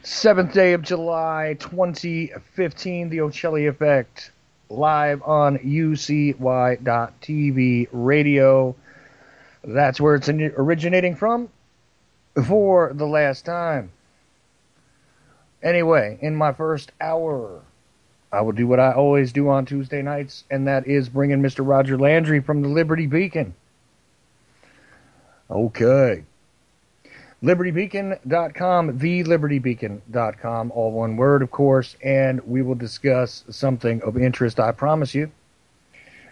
Seventh day of July 2015, the Ochelli Effect, live on UCY.TV radio. That's where it's originating from for the last time. Anyway, in my first hour, I will do what I always do on Tuesday nights, and that is bringing Mr. Roger Landry from the Liberty Beacon. Okay. LibertyBeacon.com, thelibertybeacon.com, all one word, of course, and we will discuss something of interest, I promise you.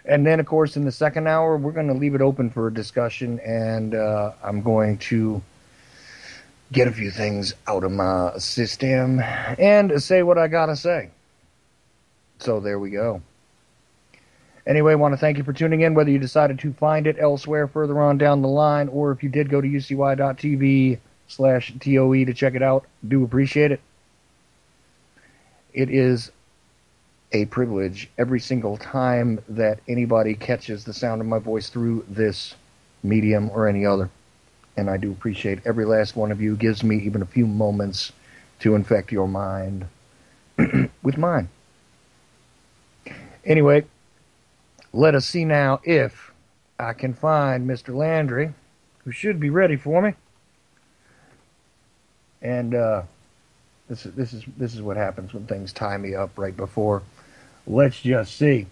And then, of course, in the second hour, we're going to leave it open for a discussion, and I'm going to get a few things out of my system and say what I got to say. So there we go. Anyway, I want to thank you for tuning in, whether you decided to find it elsewhere further on down the line, or if you did go to ucy.tv/TOE to check it out. Do appreciate it. It is a privilege every single time that anybody catches the sound of my voice through this medium or any other. And I do appreciate every last one of you. It gives me even a few moments to infect your mind with mine. Anyway, let us see now if I can find Mr. Landry, who should be ready for me. And this is what happens when things tie me up right before. Let's just see.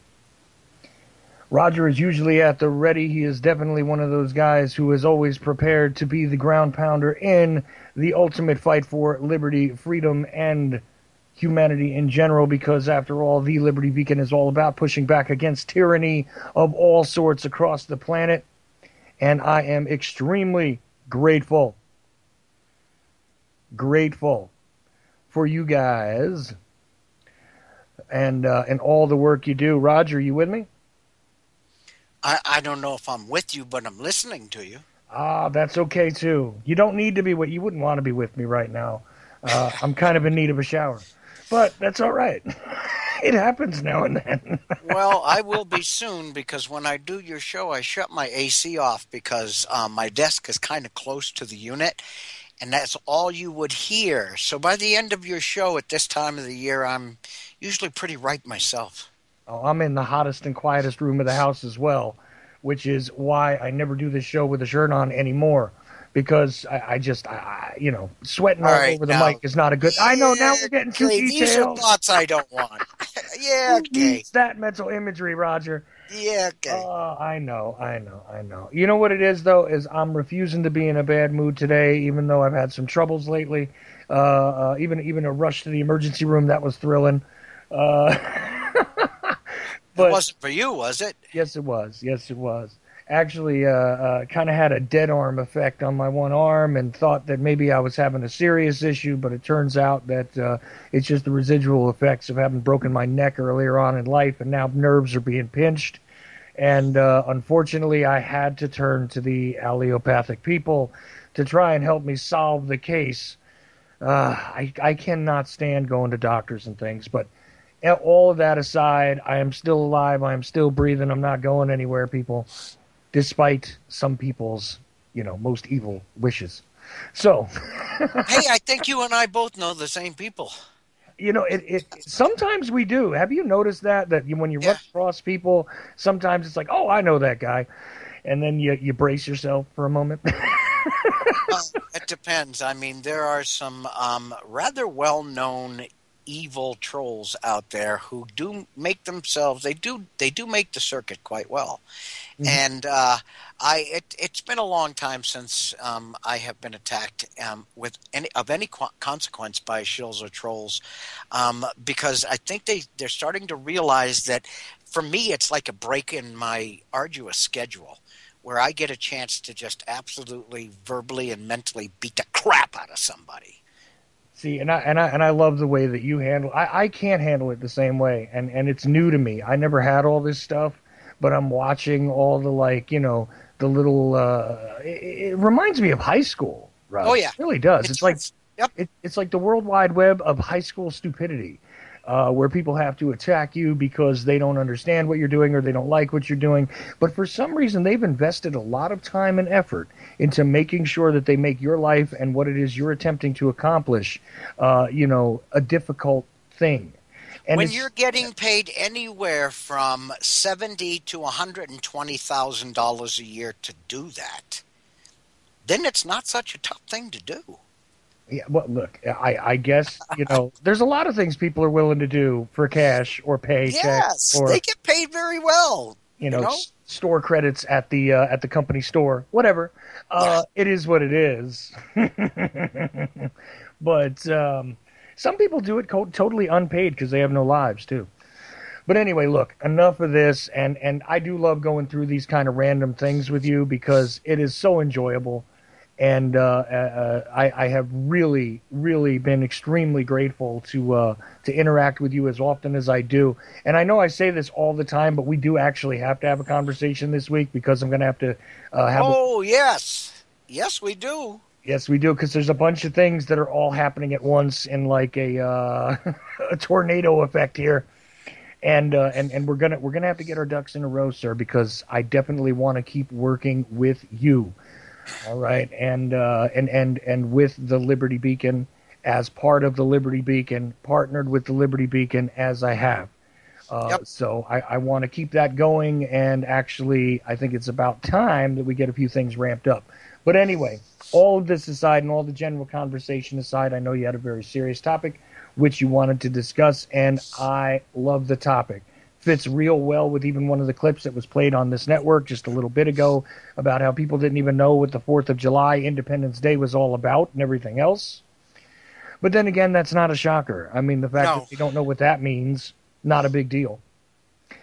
Roger is usually at the ready. He is definitely one of those guys who is always prepared to be the ground pounder in the ultimate fight for liberty, freedom, and humanity in general, because after all, the Liberty Beacon is all about pushing back against tyranny of all sorts across the planet. And I am extremely grateful for you guys and all the work you do. Roger, you with me? I don't know if I'm with you, but I'm listening to you. Ah, that's okay too. You don't need to be with. You wouldn't want to be with me right now. I'm kind of in need of a shower, but that's all right. It happens now and then. Well, I will be soon, because when I do your show, I shut my AC off because my desk is kind of close to the unit, and that's all you would hear. So by the end of your show at this time of the year, I'm usually pretty ripe myself. Oh, I'm in the hottest and quietest room of the house as well, which is why I never do this show with a shirt on anymore, because I just sweating all over the mic is not a good. Yeah, I know, now we're getting too detailed. These are thoughts I don't want. Yeah, okay. Who needs that mental imagery, Roger? Yeah, okay. I know. You know what it is, though, is I'm refusing to be in a bad mood today, even though I've had some troubles lately. Even a rush to the emergency room, that was thrilling. But it wasn't for you, was it? Yes, it was. actually kind of had a dead arm effect on my one arm and thought that maybe I was having a serious issue, but it turns out that it's just the residual effects of having broken my neck earlier on in life, and now nerves are being pinched. And unfortunately, I had to turn to the allopathic people to try and help me solve the case. I cannot stand going to doctors and things, but all of that aside, I am still alive. I am still breathing. I'm not going anywhere, people, despite some people's, most evil wishes. So, Hey, I think you and I both know the same people. it sometimes we do. Have you noticed that when you run Yeah. across people, sometimes it's like, oh, I know that guy, and then you brace yourself for a moment. Well, it depends. I mean, there are some rather well-known evil trolls out there who do make themselves. They do make the circuit quite well. Mhm. And it's been a long time since I have been attacked with any consequence by shills or trolls, because I think they're starting to realize that for me it's like a break in my arduous schedule, where I get a chance to just absolutely verbally and mentally beat the crap out of somebody. See, and I love the way that you handle. I can't handle it the same way, and it's new to me. I never had all this stuff, but I'm watching all the the little. It reminds me of high school, Oh Roger. It yeah, really does. it It's like does. Yep. it's like the World Wide Web of high school stupidity, where people have to attack you because they don't understand what you're doing or they don't like what you're doing. But for some reason, they've invested a lot of time and effort into making sure that they make your life and what it is you're attempting to accomplish, a difficult thing. And When it's you're getting paid anywhere from 70 to $120,000 a year to do that, then it's not such a tough thing to do. yeah, well, look, I guess there's a lot of things people are willing to do for cash or paychecks Yes, or they get paid very well, you know? store credits at the company store, whatever. Yeah. It is what it is. But some people do it totally unpaid because they have no lives too. But anyway, look, enough of this, and I do love going through these kind of random things with you because it is so enjoyable. And I have really, really been extremely grateful to interact with you as often as I do. And I know I say this all the time, but we do actually have to have a conversation this week because I'm going to have to have a Oh, yes. Yes, we do. yes, we do because there's a bunch of things that are all happening at once in like a a tornado effect here. And we're gonna have to get our ducks in a row, sir, because I definitely want to keep working with you. All right, and with the Liberty Beacon as part of the Liberty Beacon, partnered with the Liberty Beacon as I have. Yep. So I want to keep that going, and actually, I think it's about time that we get a few things ramped up. But anyway, all of this aside, and all the general conversation aside, I know you had a very serious topic which you wanted to discuss, and I love the topic. Fits real well with even one of the clips that was played on this network just a little bit ago about how people didn't even know what the 4th of July, Independence Day was all about and everything else. But then again, that's not a shocker. I mean, the fact that No. they don't know what that means, not a big deal.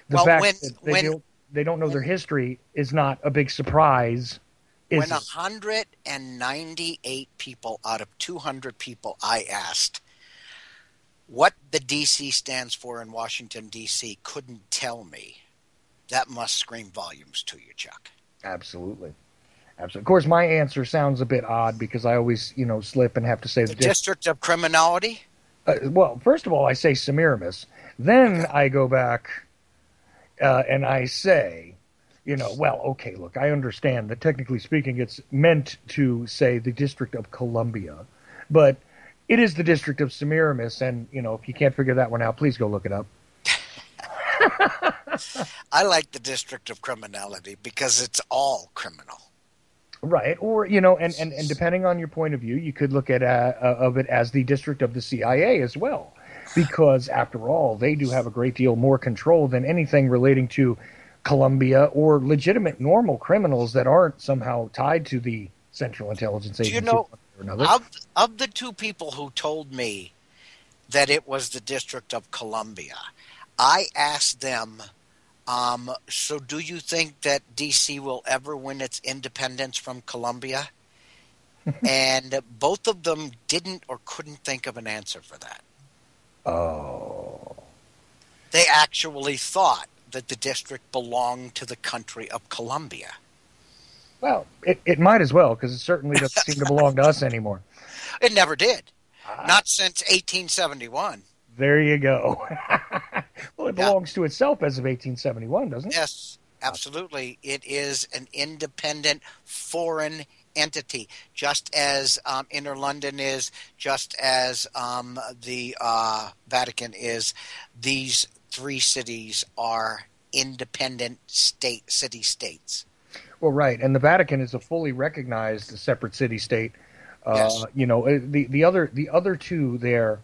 The Well, fact when that when they don't know their when history is not a big surprise, when is it? 198 people out of 200 people I asked what the DC stands for in Washington DC couldn't tell me, that must scream volumes to you, Chuck. Absolutely. Absolutely. Of course, my answer sounds a bit odd because I always, slip and have to say The the district. District of Criminality? Well, first of all, I say Semiramis. Then Okay. I go back and I say, well, okay, look, I understand that technically speaking, it's meant to say the District of Columbia, but it is the District of Semiramis. And, if you can't figure that one out, please go look it up. I like the District of Criminality because it's all criminal. Right, or and depending on your point of view, you could look at of it as the district of the CIA as well, because after all, they do have a great deal more control than anything relating to Colombia or legitimate normal criminals that aren't somehow tied to the Central Intelligence Do you Agency know, one way or another. of the two people who told me that it was the District of Columbia, I asked them So do you think that DC will ever win its independence from Colombia? And both of them didn't or couldn't think of an answer for that. Oh. They actually thought that the district belonged to the country of Colombia. Well, it might as well, because it certainly doesn't seem to belong to us anymore. It never did. Ah, Not since 1871. there you go. Well, it Yeah. belongs to itself as of 1871, doesn't it? Yes, absolutely. It is an independent foreign entity, just as Inner London is, just as the Vatican is. These three cities are independent city states. Well, right, and the Vatican is a fully recognized separate city-state. Yes. The other two there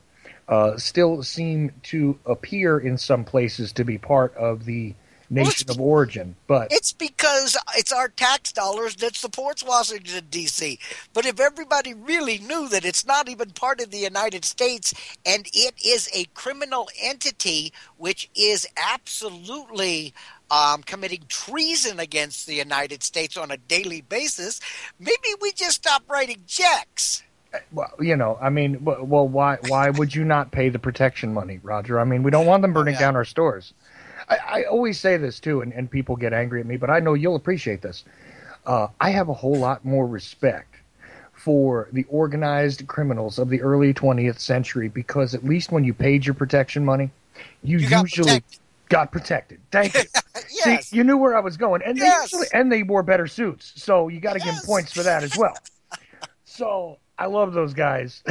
still seem to appear in some places to be part of the Well, nation of origin, but it's because it's our tax dollars that supports Washington, D.C. But if everybody really knew that it's not even part of the United States and it is a criminal entity which is absolutely committing treason against the United States on a daily basis, maybe we just stop writing checks. well, I mean, well, why would you not pay the protection money, Roger? I mean, we don't want them Oh, burning yeah. down our stores. I always say this too, and people get angry at me, but I know you'll appreciate this. I have a whole lot more respect for the organized criminals of the early 20th century because at least when you paid your protection money, you You got usually protected. got protected. Thank you. See, Yes. you knew where I was going, and Yes. they wore better suits, so you got to give them Yes. points for that as well. So I love those guys.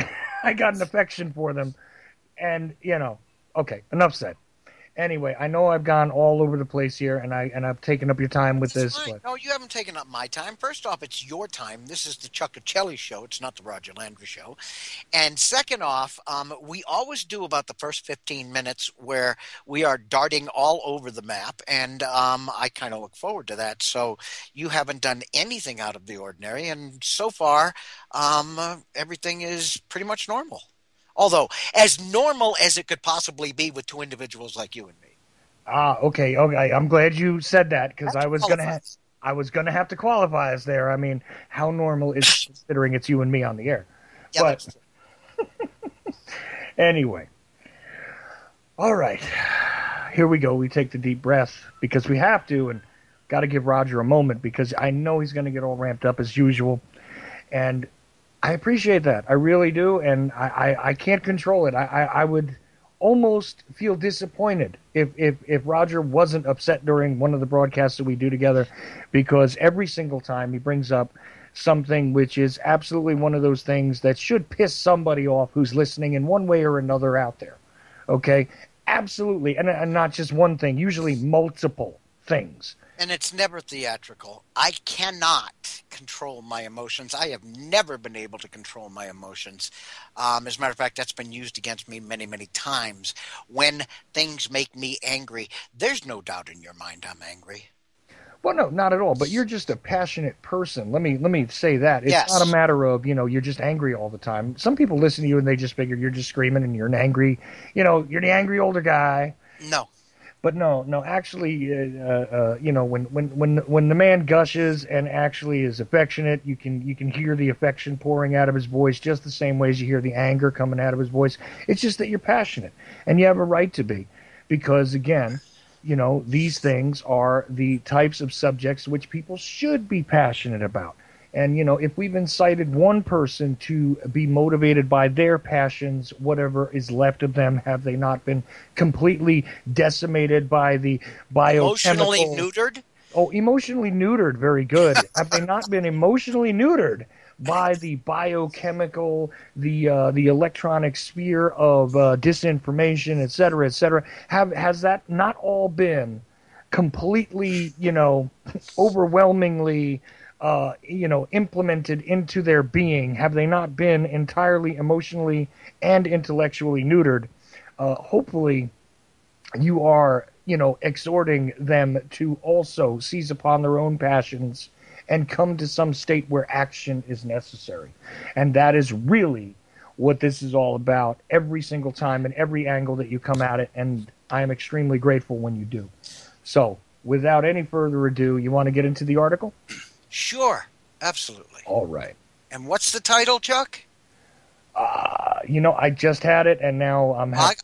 I got an affection for them, and okay, enough said. Anyway, I know I've gone all over the place here, and I've taken up your time with That's this, fine. but No, you haven't taken up my time. First off, it's your time. This is the Chuck Ochelli show. It's not the Roger Landry show. And second off, we always do about the first 15 minutes where we are darting all over the map. And I kind of look forward to that. So you haven't done anything out of the ordinary. And so far, everything is pretty much normal. Although, as normal as it could possibly be with two individuals like you and me. okay. I'm glad you said that I because have to qualify. I was gonna have to qualify us there. I mean, how normal is it considering it's you and me on the air? Yeah, But that's true. anyway, all right, here we go. We take the deep breath because we have to, and got to give Roger a moment because I know he's going to get all ramped up as usual, and I appreciate that. I really do, and I can't control it. I would almost feel disappointed if Roger wasn't upset during one of the broadcasts that we do together, because every single time he brings up something which is absolutely one of those things that should piss somebody off who's listening in one way or another out there. Okay, absolutely, and not just one thing. Usually multiple things. And it's never theatrical. I cannot control my emotions. I have never been able to control my emotions. As a matter of fact, that's been used against me many, many times. When things make me angry, there's no doubt in your mind I'm angry. Well, no, not at all. But you're just a passionate person. Let me say that it's not a Yes. matter of you're just angry all the time. Some people listen to you and they just figure you're just screaming and you're an angry, you're the angry older guy. No. But no, no, actually, when the man gushes and actually is affectionate, you can hear the affection pouring out of his voice just the same way as you hear the anger coming out of his voice. It's just that you're passionate, and you have a right to be, because again, these things are the types of subjects which people should be passionate about. And, if we've incited one person to be motivated by their passions, whatever is left of them, have they not been completely decimated by the Emotionally biochemical? neutered? Oh, emotionally neutered, very good. Have they not been emotionally neutered by the biochemical, the electronic sphere of disinformation, et cetera, et cetera? Has that not all been completely, overwhelmingly, implemented into their being? Have they not been entirely emotionally and intellectually neutered? Hopefully, you are, exhorting them to also seize upon their own passions and come to some state where action is necessary. And that is really what this is all about every single time and every angle that you come at it. And I am extremely grateful when you do. So, without any further ado, you want to get into the article? Sure, absolutely. All right. And what's the title, Chuck? I just had it, and now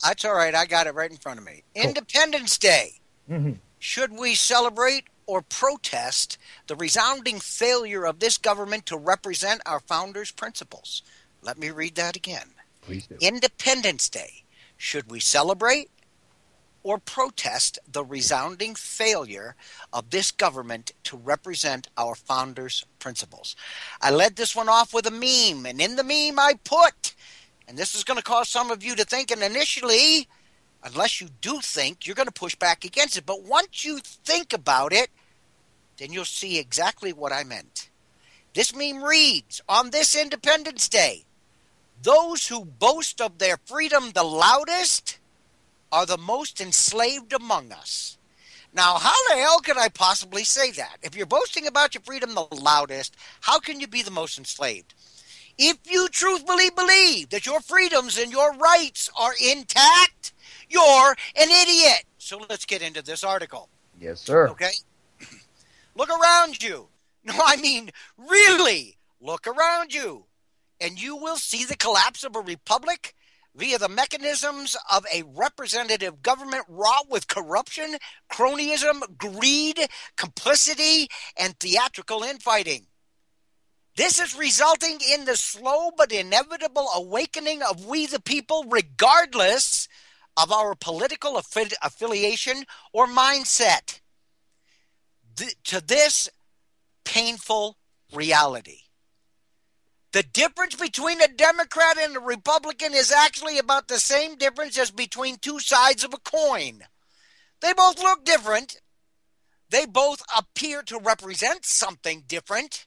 That's all right. I got it right in front of me. Cool. Independence Day. Mm-hmm. Should we celebrate or protest the resounding failure of this government to represent our founders' principles? Let me read that again. Please do. Independence Day. Should we celebrate or protest the resounding failure of this government to represent our founders' principles? I led this one off with a meme, and in the meme I put, and this is going to cause some of you to think, and initially, unless you do think, you're going to push back against it. But once you think about it, then you'll see exactly what I meant. This meme reads, on this Independence Day, those who boast of their freedom the loudest are the most enslaved among us. Now, how the hell could I possibly say that? If you're boasting about your freedom the loudest, how can you be the most enslaved? If you truthfully believe that your freedoms and your rights are intact, you're an idiot. So let's get into this article. Yes, sir. Okay? Look around you. No, I mean, really, look around you. And you will see the collapse of a republic via the mechanisms of a representative government wrought with corruption, cronyism, greed, complicity, and theatrical infighting. This is resulting in the slow but inevitable awakening of we the people, regardless of our political affiliation or mindset, to this painful reality. The difference between a Democrat and a Republican is actually about the same difference as between two sides of a coin. They both look different. They both appear to represent something different.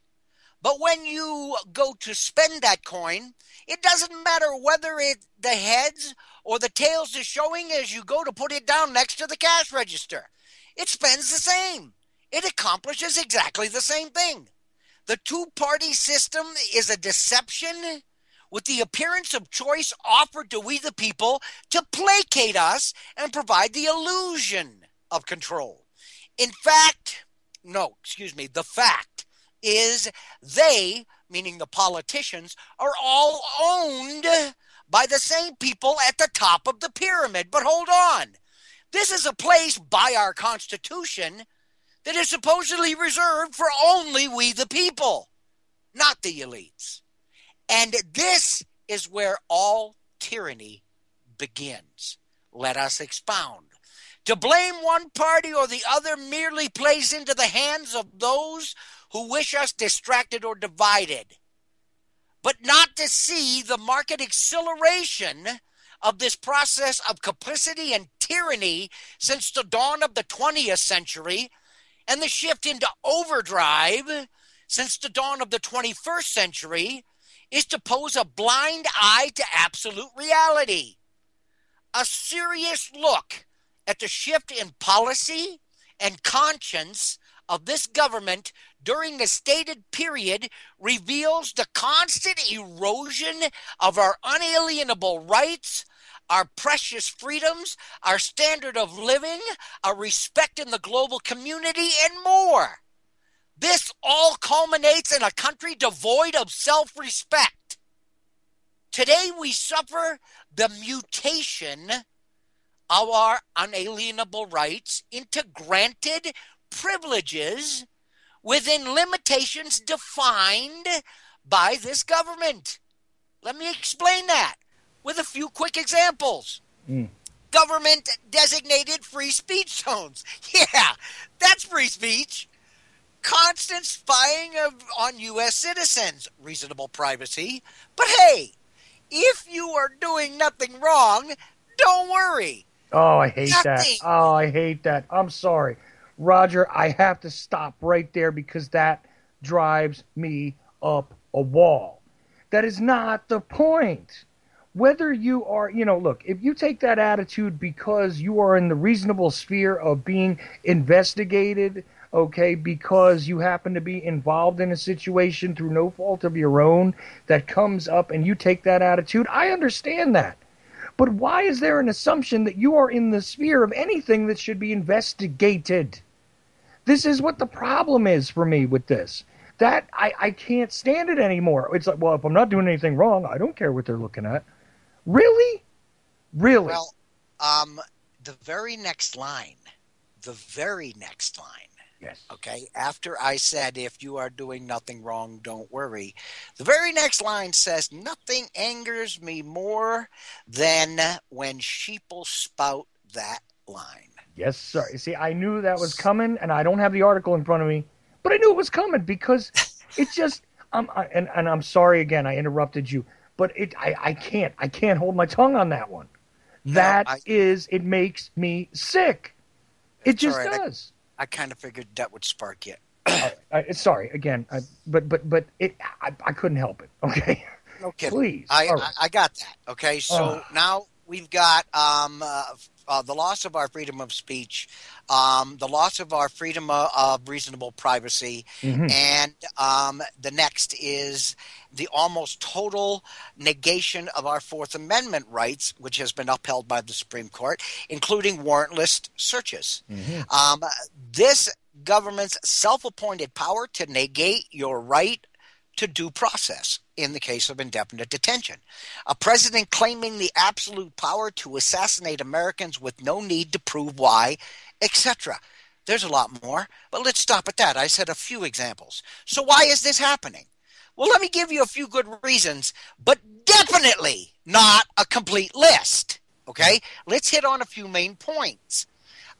But when you go to spend that coin, it doesn't matter whether the heads or the tails is showing as you go to put it down next to the cash register. It spends the same. It accomplishes exactly the same thing. The two-party system is a deception with the appearance of choice offered to we the people to placate us and provide the illusion of control. The fact is they, meaning the politicians, are all owned by the same people at the top of the pyramid. But hold on. This is a place by our Constitution that is supposedly reserved for only we the people, not the elites. And this is where all tyranny begins. Let us expound. To blame one party or the other merely plays into the hands of those who wish us distracted or divided, but not to see the market acceleration of this process of complicity and tyranny since the dawn of the 20th century, and the shift into overdrive since the dawn of the 21st century is to pose a blind eye to absolute reality. A serious look at the shift in policy and conscience of this government during the stated period reveals the constant erosion of our unalienable rights, our precious freedoms, our standard of living, our respect in the global community, and more. This all culminates in a country devoid of self-respect. Today we suffer the mutation of our unalienable rights into granted privileges within limitations defined by this government. Let me explain that with a few quick examples. Government designated free speech zones. Yeah, that's free speech. Constant spying on U.S. citizens. Reasonable privacy. But hey, if you are doing nothing wrong, don't worry. Oh, I hate that. Oh, I hate that. I'm sorry. Roger, I have to stop right there because that drives me up a wall. That is not the point. Whether you are, look, if you take that attitude because you are in the reasonable sphere of being investigated, okay, because you happen to be involved in a situation through no fault of your own that comes up and you take that attitude, I understand that. But why is there an assumption that you are in the sphere of anything that should be investigated? This is what the problem is for me with this. That I can't stand it anymore. It's like, well, if I'm not doing anything wrong, I don't care what they're looking at. Really? Really? Well, um, the very next line, Yes. okay, after I said, if you are doing nothing wrong, don't worry, the very next line says, nothing angers me more than when sheeple spout that line. Yes, sir. You see, I knew that was coming, and I don't have the article in front of me, but I knew it was coming because it's just. And I'm sorry again. I interrupted you, but I can't hold my tongue on that one. No, That is, it makes me sick. It it's all just right. does. I kind of figured that would spark you. All right. Sorry again. But I couldn't help it. Okay. No kidding. Please. I, All I, right. I got that. Okay, Uh, so now we've got the loss of our freedom of speech, the loss of our freedom of reasonable privacy, mm-hmm. and the next is the almost total negation of our Fourth Amendment rights, which has been upheld by the Supreme Court, including warrantless searches. Mm-hmm. Um, this government's self-appointed power to negate your right to due process in the case of indefinite detention. A president claiming the absolute power to assassinate Americans with no need to prove why, etc. There's a lot more, but let's stop at that. I said a few examples. So why is this happening? Well, let me give you a few good reasons, but definitely not a complete list. Okay? Let's hit on a few main points.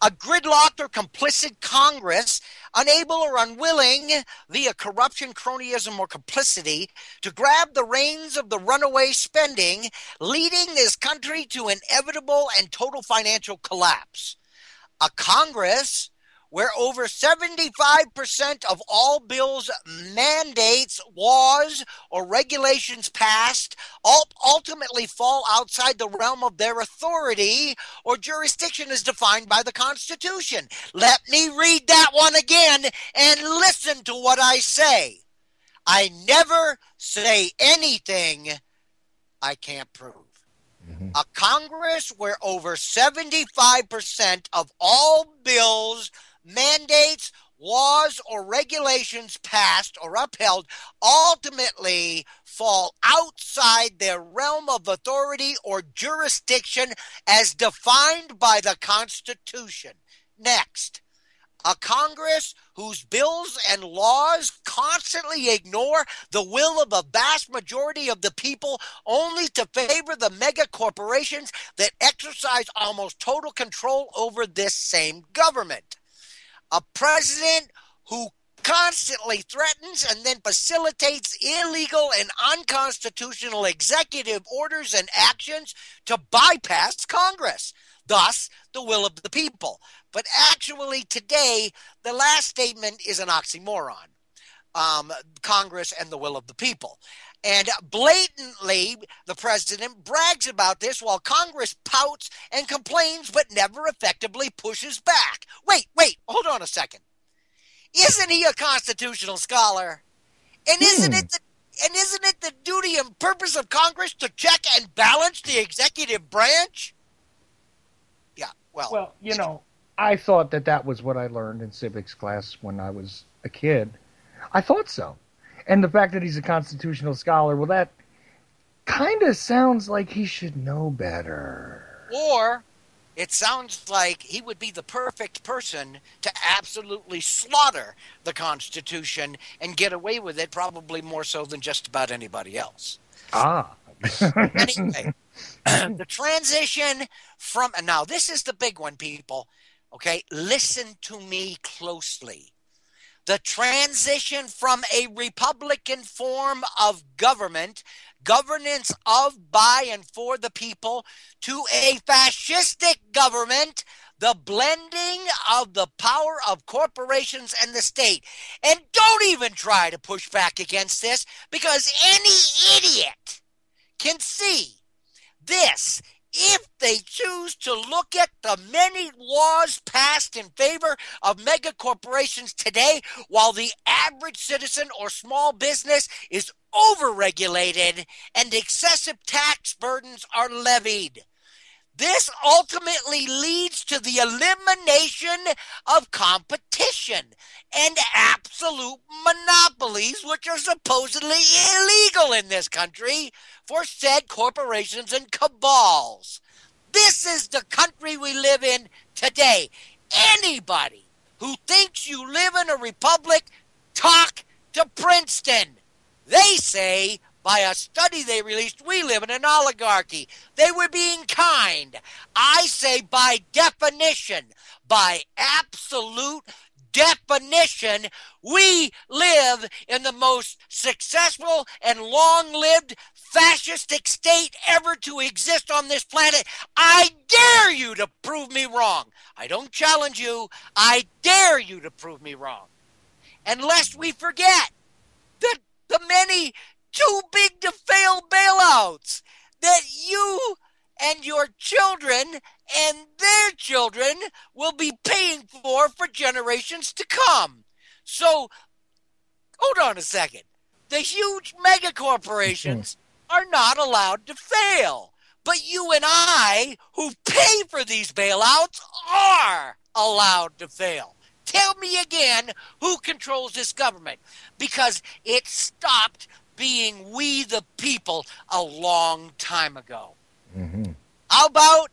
A gridlocked or complicit Congress, unable or unwilling, via corruption, cronyism, or complicity, to grab the reins of the runaway spending, leading this country to inevitable and total financial collapse. A Congress where over 75% of all bills, mandates, laws, or regulations passed ultimately fall outside the realm of their authority or jurisdiction as defined by the Constitution. Let me read that one again and listen to what I say. I never say anything I can't prove. Mm-hmm. A Congress where over 75% of all bills, mandates, laws, or regulations passed or upheld ultimately fall outside their realm of authority or jurisdiction as defined by the Constitution. Next, a Congress whose bills and laws constantly ignore the will of a vast majority of the people only to favor the mega corporations that exercise almost total control over this same government. A president who constantly threatens and then facilitates illegal and unconstitutional executive orders and actions to bypass Congress, thus the will of the people. But actually today, the last statement is an oxymoron. Congress and the will of the people. And blatantly, the president brags about this while Congress pouts and complains but never effectively pushes back. Wait, hold on a second. Isn't he a constitutional scholar? And isn't Hmm. it the duty and purpose of Congress to check and balance the executive branch? Yeah, well, Well, I thought that was what I learned in civics class when I was a kid. I thought so. And the fact that he's a constitutional scholar, well, that kind of sounds like he should know better. or it sounds like he would be the perfect person to absolutely slaughter the Constitution and get away with it, probably more so than just about anybody else. Ah. Anyway, the transition from, and now this is the big one, people. Okay, listen to me closely. The transition from a Republican form of government, governance of, by, and for the people, to a fascistic government, the blending of the power of corporations and the state. And don't even try to push back against this, because any idiot can see this if they choose to look at the many laws passed in favor of mega corporations today, while the average citizen or small business is overregulated and excessive tax burdens are levied. This ultimately leads to the elimination of competition and absolute monopolies, which are supposedly illegal in this country for said corporations and cabals. This is the country we live in today. Anybody who thinks you live in a republic, talk to Princeton. They say, by a study they released, we live in an oligarchy. They were being kind. I say, by definition, by absolute definition, we live in the most successful and long lived fascistic state ever to exist on this planet. I dare you to prove me wrong. I don't challenge you. I dare you to prove me wrong. And lest we forget that the many too big to fail bailouts that you and your children and their children will be paying for generations to come. So, hold on a second. The huge mega corporations are not allowed to fail. But you and I, who pay for these bailouts, are allowed to fail. Tell me again who controls this government, because it stopped being we the people a long time ago. Mm-hmm. How about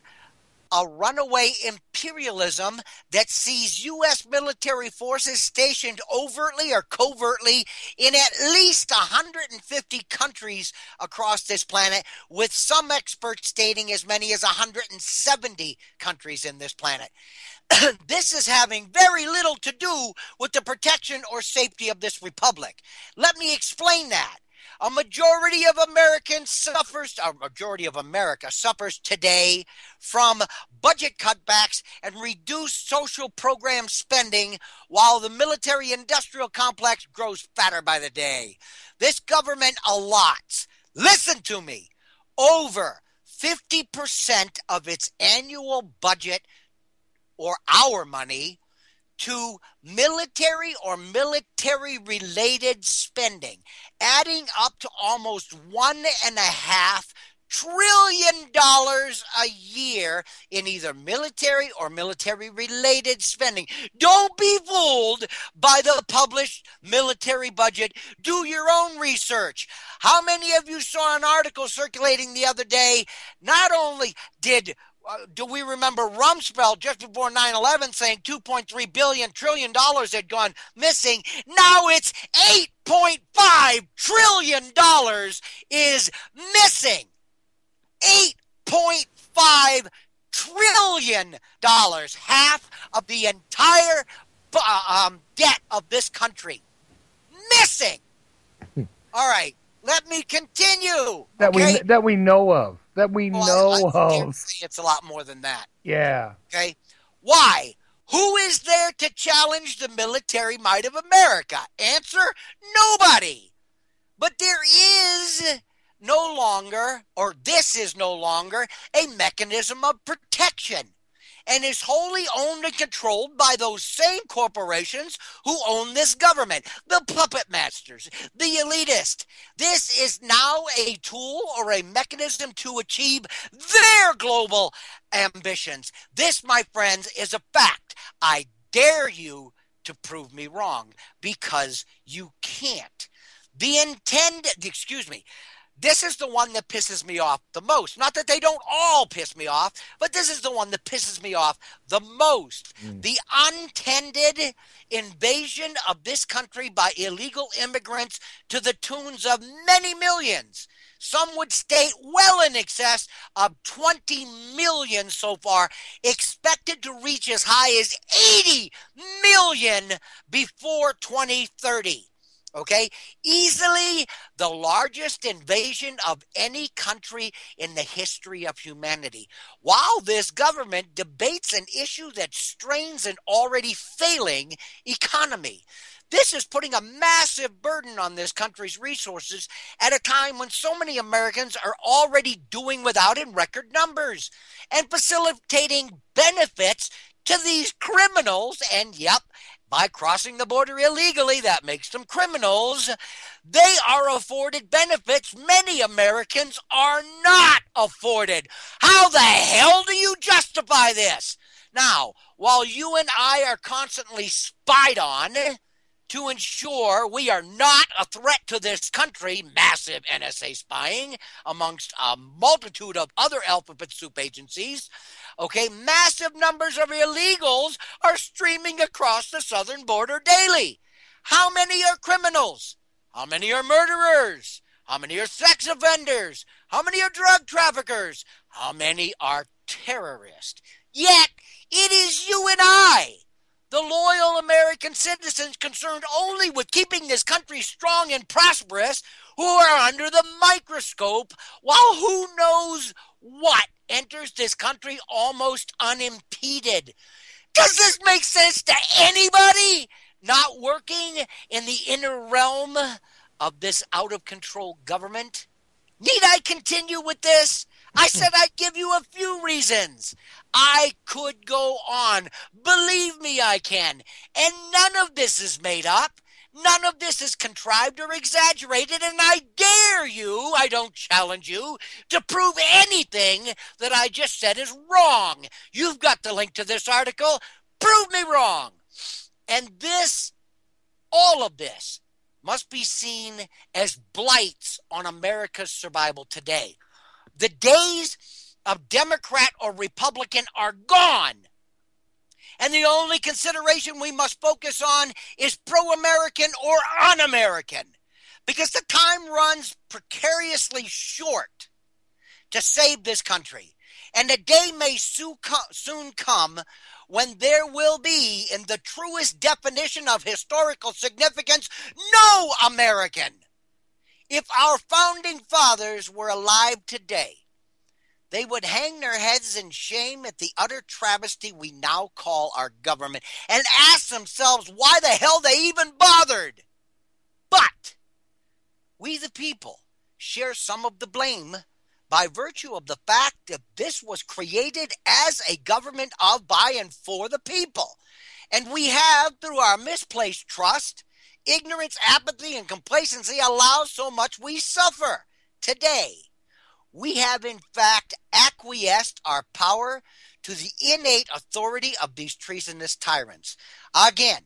a runaway imperialism that sees U.S. military forces stationed overtly or covertly in at least 150 countries across this planet, with some experts stating as many as 170 countries in this planet? This is having very little to do with the protection or safety of this republic. Let me explain that. A majority of America suffers today from budget cutbacks and reduced social program spending, while the military industrial complex grows fatter by the day. This government allots, listen to me, over 50% of its annual budget, or our money, to military or military related spending, adding up to almost $1.5 trillion a year in either military or military related spending. Don't be fooled by the published military budget. Do your own research. How many of you saw an article circulating the other day? Not only do we remember Rumsfeld just before 9/11 saying $2.3 trillion had gone missing? Now it's $8.5 trillion is missing. $8.5 trillion, half of the entire debt of this country, missing. All right, let me continue. Okay? That we know of. That we know of. It's a lot more than that. Yeah. Okay? Why? Who is there to challenge the military might of America? Answer: nobody. But there is no longer, or this is no longer, a mechanism of protection, and is wholly owned and controlled by those same corporations who own this government, the puppet masters, the elitist. This is now a tool or a mechanism to achieve their global ambitions. This, my friends, is a fact. I dare you to prove me wrong, because you can't. This is the one that pisses me off the most. Not that they don't all piss me off, but this is the one that pisses me off the most. The untended invasion of this country by illegal immigrants to the tunes of many millions. Some would state well in excess of 20 million so far, expected to reach as high as 80 million before 2030. Okay, easily the largest invasion of any country in the history of humanity. While this government debates an issue that strains an already failing economy, this is putting a massive burden on this country's resources at a time when so many Americans are already doing without in record numbers, and facilitating benefits to these criminals. And yep, by crossing the border illegally, that makes them criminals, they are afforded benefits many Americans are not afforded. How the hell do you justify this? Now, while you and I are constantly spied on to ensure we are not a threat to this country, massive NSA spying amongst a multitude of other alphabet soup agencies, okay, massive numbers of illegals are streaming across the southern border daily. How many are criminals? How many are murderers? How many are sex offenders? How many are drug traffickers? How many are terrorists? Yet, it is you and I, the loyal American citizens concerned only with keeping this country strong and prosperous, who are under the microscope, while who knows what enters this country almost unimpeded. Does this make sense to anybody not working in the inner realm of this out-of-control government? Need I continue with this? I said I'd give you a few reasons. I could go on. Believe me, I can. And none of this is made up. None of this is contrived or exaggerated, and I dare you, I don't challenge you, to prove anything that I just said is wrong. You've got the link to this article. Prove me wrong. And this, all of this, must be seen as blights on America's survival today. The days of Democrat or Republican are gone. And the only consideration we must focus on is pro-American or un-American, because the time runs precariously short to save this country. And the day may soon come when there will be, in the truest definition of historical significance, no American. If our founding fathers were alive today, they would hang their heads in shame at the utter travesty we now call our government and ask themselves why the hell they even bothered. But we, the people, share some of the blame by virtue of the fact that this was created as a government of, by, and for the people. And we have, through our misplaced trust, ignorance, apathy, and complacency, allowed so much we suffer. Today, we have in fact acquiesced our power to the innate authority of these treasonous tyrants. Again,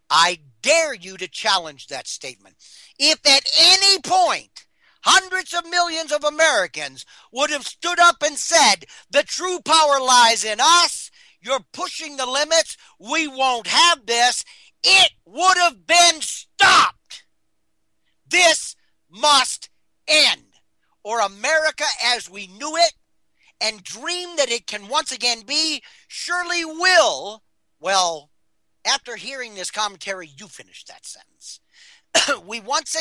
I dare you to challenge that statement. If at any point hundreds of millions of Americans would have stood up and said, the true power lies in us, you're pushing the limits, we won't have this, it would have been stopped. This must end, or America as we knew it and dreamed that it can once again be, surely will. Well, after hearing this commentary, you finish that sentence. We once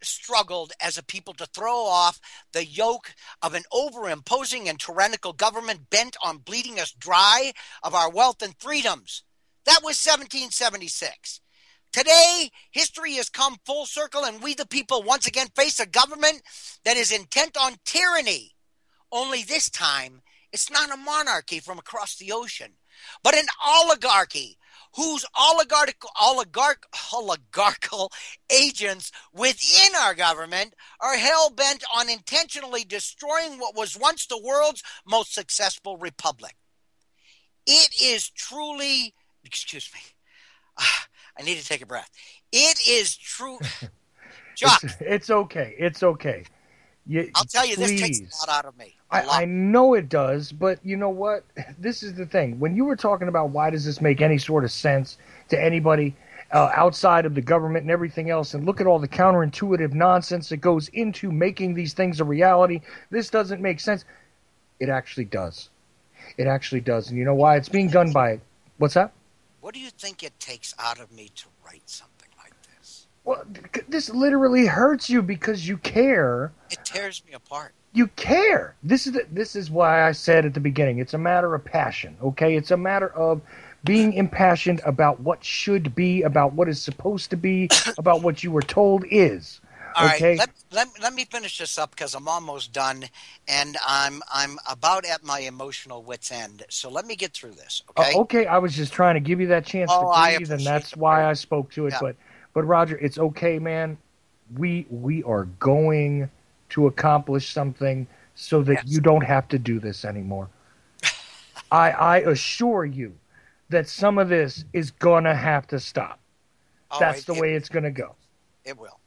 struggled as a people to throw off the yoke of an over-imposing and tyrannical government bent on bleeding us dry of our wealth and freedoms. That was 1776. Today, history has come full circle, and we the people once again face a government that is intent on tyranny. Only this time, it's not a monarchy from across the ocean, but an oligarchy whose oligarchical agents within our government are hell-bent on intentionally destroying what was once the world's most successful republic. It is truly, excuse me, I need to take a breath. It is true. Chuck. It's okay. It's okay. I'll tell you, please. This takes a lot out of me. I know it does, but you know what? This is the thing. When you were talking about why does this make any sort of sense to anybody outside of the government and everything else, and look at all the counterintuitive nonsense that goes into making these things a reality, this doesn't make sense. It actually does. It actually does. And you know why? It's being done by, what's that? What do you think it takes out of me to write something like this? Well, this literally hurts you because you care. It tears me apart. You care. This is why I said at the beginning, it's a matter of passion, okay? It's a matter of being impassioned about what should be, about what is supposed to be, about what you were told is. All right, Okay? let me finish this up because I'm almost done, and I'm about at my emotional wit's end. So let me get through this, okay? Okay, I was just trying to give you that chance to Oh, I breathe, and appreciate that's the why prayer. I spoke to it. Yeah. But Roger, it's okay, man. We are going to accomplish something so that you Yes. don't have to do this anymore. I assure you that some of this is gonna have to stop. Oh, That's it the it way it's gonna go. it will.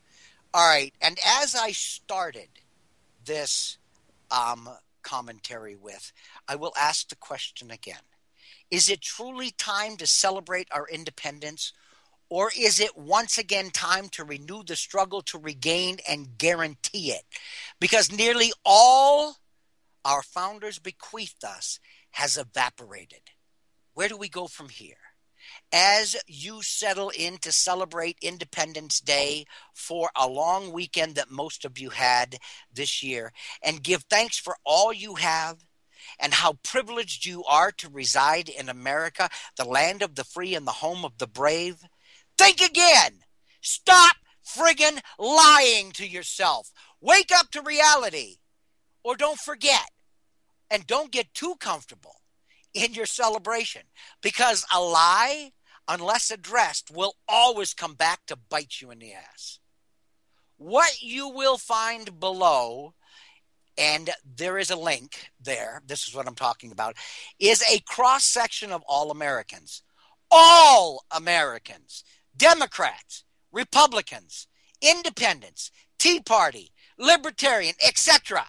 All right, and as I started this um commentary with, I will ask the question again. Is it truly time to celebrate our independence, or is it once again time to renew the struggle to regain and guarantee it? Because nearly all our founders bequeathed us has evaporated. Where do we go from here? As you settle in to celebrate Independence Day for a long weekend that most of you had this year, and give thanks for all you have and how privileged you are to reside in America, the land of the free and the home of the brave, think again. Stop friggin' lying to yourself. Wake up to reality, or don't forget, and don't get too comfortable in your celebration, because a lie, unless addressed, will always come back to bite you in the ass. What you will find below, and there is a link there, this is what I'm talking about, is a cross section of all Americans. All Americans, Democrats, Republicans, Independents, Tea Party, Libertarian, etc.,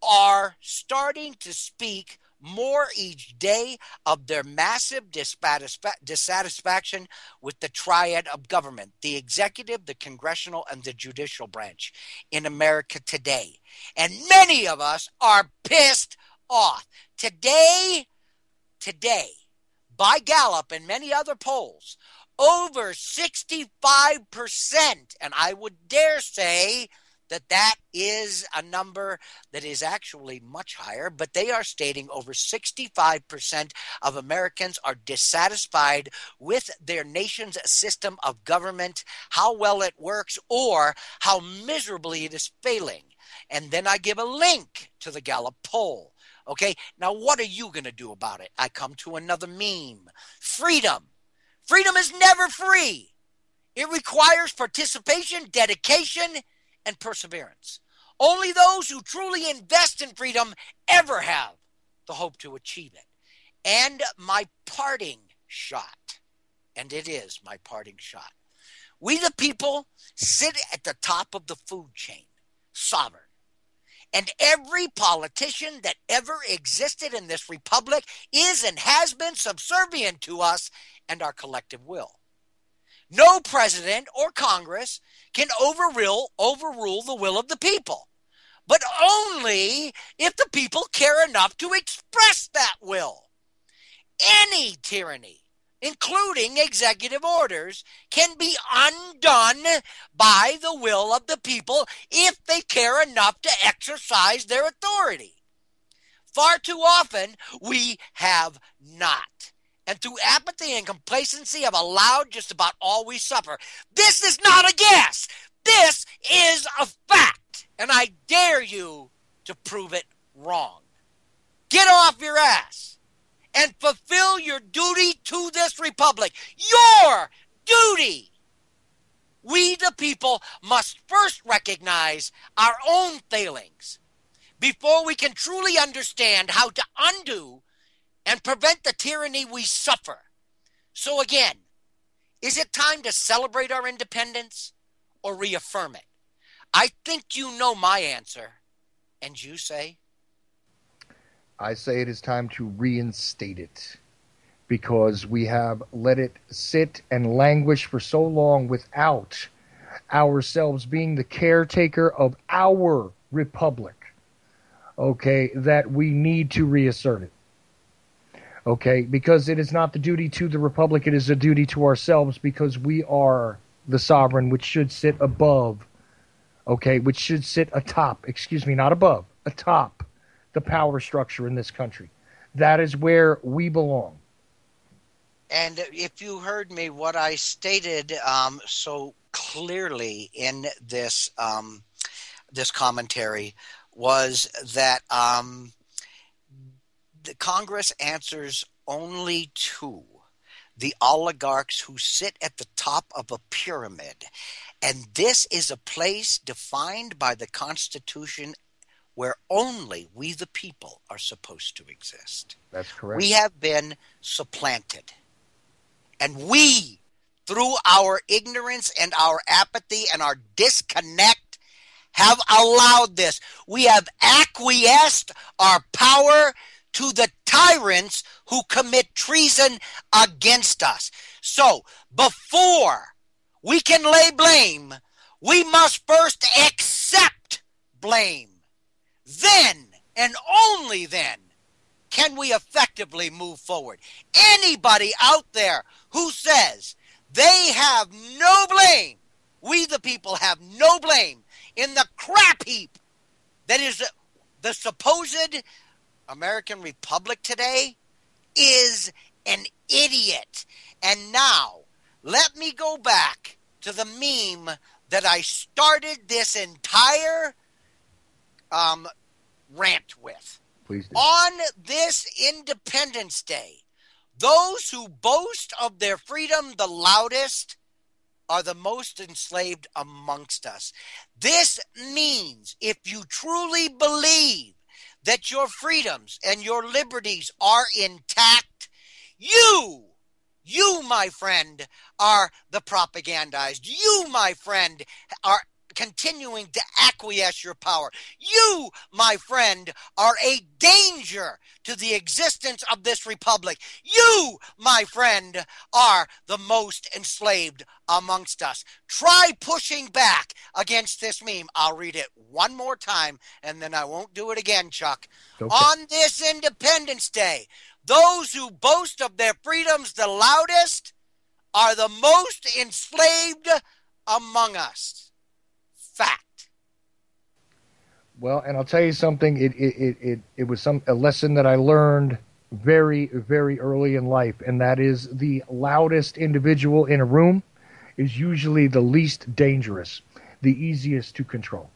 are starting to speak more each day of their massive dissatisfaction with the triad of government, the executive, the congressional, and the judicial branch in America today. And many of us are pissed off. Today, by Gallup and many other polls, over 65%, and I would dare say that that is a number that is actually much higher, but they are stating over 65% of Americans are dissatisfied with their nation's system of government, how well it works, or how miserably it is failing. And then I give a link to the Gallup poll. Okay, now what are you going to do about it? I come to another meme. Freedom. Freedom is never free. It requires participation, dedication, and perseverance. Only those who truly invest in freedom ever have the hope to achieve it. And my parting shot, and it is my parting shot. We the people sit at the top of the food chain, sovereign. And every politician that ever existed in this republic is and has been subservient to us and our collective will. No president or Congress can overrule the will of the people, but only if the people care enough to express that will. Any tyranny, including executive orders, can be undone by the will of the people if they care enough to exercise their authority. Far too often, we have not. And through apathy and complacency have allowed just about all we suffer. This is not a guess. This is a fact. And I dare you to prove it wrong. Get off your ass and fulfill your duty to this republic. Your duty. We, the people, must first recognize our own failings before we can truly understand how to undo and prevent the tyranny we suffer. So again, is it time to celebrate our independence or reaffirm it? I think you know my answer. And you say? I say it is time to reinstate it because we have let it sit and languish for so long without ourselves being the caretaker of our republic. Okay, that we need to reassert it. Okay, because it is not the duty to the republic, it is a duty to ourselves because we are the sovereign which should sit above, okay, which should sit atop, excuse me, not above, atop the power structure in this country. That is where we belong. And if you heard me, what I stated so clearly in this commentary was that the Congress answers only to the oligarchs who sit at the top of a pyramid. And this is a place defined by the Constitution where only we, the people, are supposed to exist. That's correct. We have been supplanted. And we, through our ignorance and our apathy and our disconnect, have allowed this. We have acquiesced our power to the tyrants who commit treason against us. So, before we can lay blame, we must first accept blame. Then, and only then, can we effectively move forward. Anybody out there who says they have no blame, we the people have no blame in the crap heap that is the supposed American Republic today, is an idiot. And now, let me go back to the meme that I started this entire rant with. Please do. On this Independence Day, those who boast of their freedom the loudest are the most enslaved amongst us. This means if you truly believe that your freedoms and your liberties are intact, you, my friend, are the propagandized. You, my friend, are continuing to acquiesce your power. You, my friend, are a danger to the existence of this republic. You, my friend, are the most enslaved amongst us. Try pushing back against this meme. I'll read it one more time, and then I won't do it again, Chuck. Okay. On this Independence Day, those who boast of their freedoms the loudest are the most enslaved among us. Fact. Well, and I'll tell you something. It was a lesson that I learned very, very early in life, and that is the loudest individual in a room is usually the least dangerous, the easiest to control.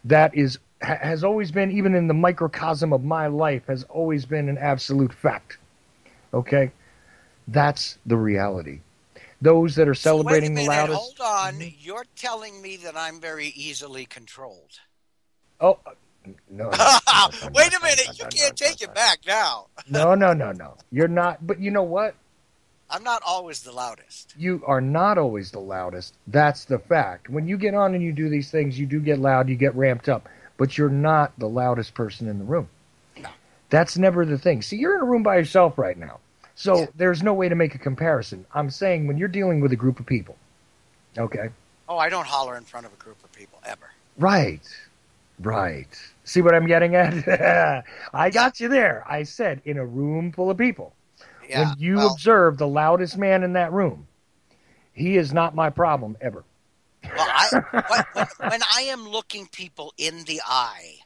That has always been, even in the microcosm of my life, has always been an absolute fact. Okay, that's the reality. Those that are celebrating the loudest. Hold on. You're telling me that I'm very easily controlled. Oh, no. Wait a minute. You can't take it back now. No. You're not. But you know what? I'm not always the loudest. You are not always the loudest. That's the fact. When you get on and you do these things, you do get loud, you get ramped up. But you're not the loudest person in the room. No. That's never the thing. See, you're in a room by yourself right now. So there's no way to make a comparison. I'm saying when you're dealing with a group of people, okay? Oh, I don't holler in front of a group of people, ever. Right. See what I'm getting at? I got you there. I said in a room full of people. Yeah, when you observe the loudest man in that room, he is not my problem, ever. Well, when I am looking people in the eye,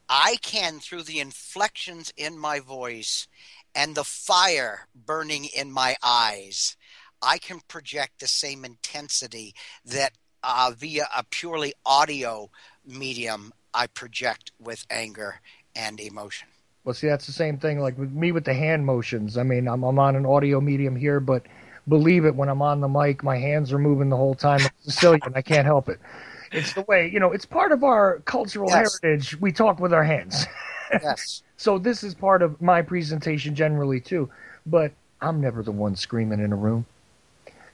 I can, through the inflections in my voice and the fire burning in my eyes, I can project the same intensity that via a purely audio medium I project with anger and emotion. Well, see, that's the same thing like with me with the hand motions. I mean, I'm on an audio medium here, but believe it, when I'm on the mic, my hands are moving the whole time. I'm Sicilian. I can't help it. It's the way, it's part of our cultural heritage. We talk with our hands. Yes. So this is part of my presentation generally too, but I'm never the one screaming in a room.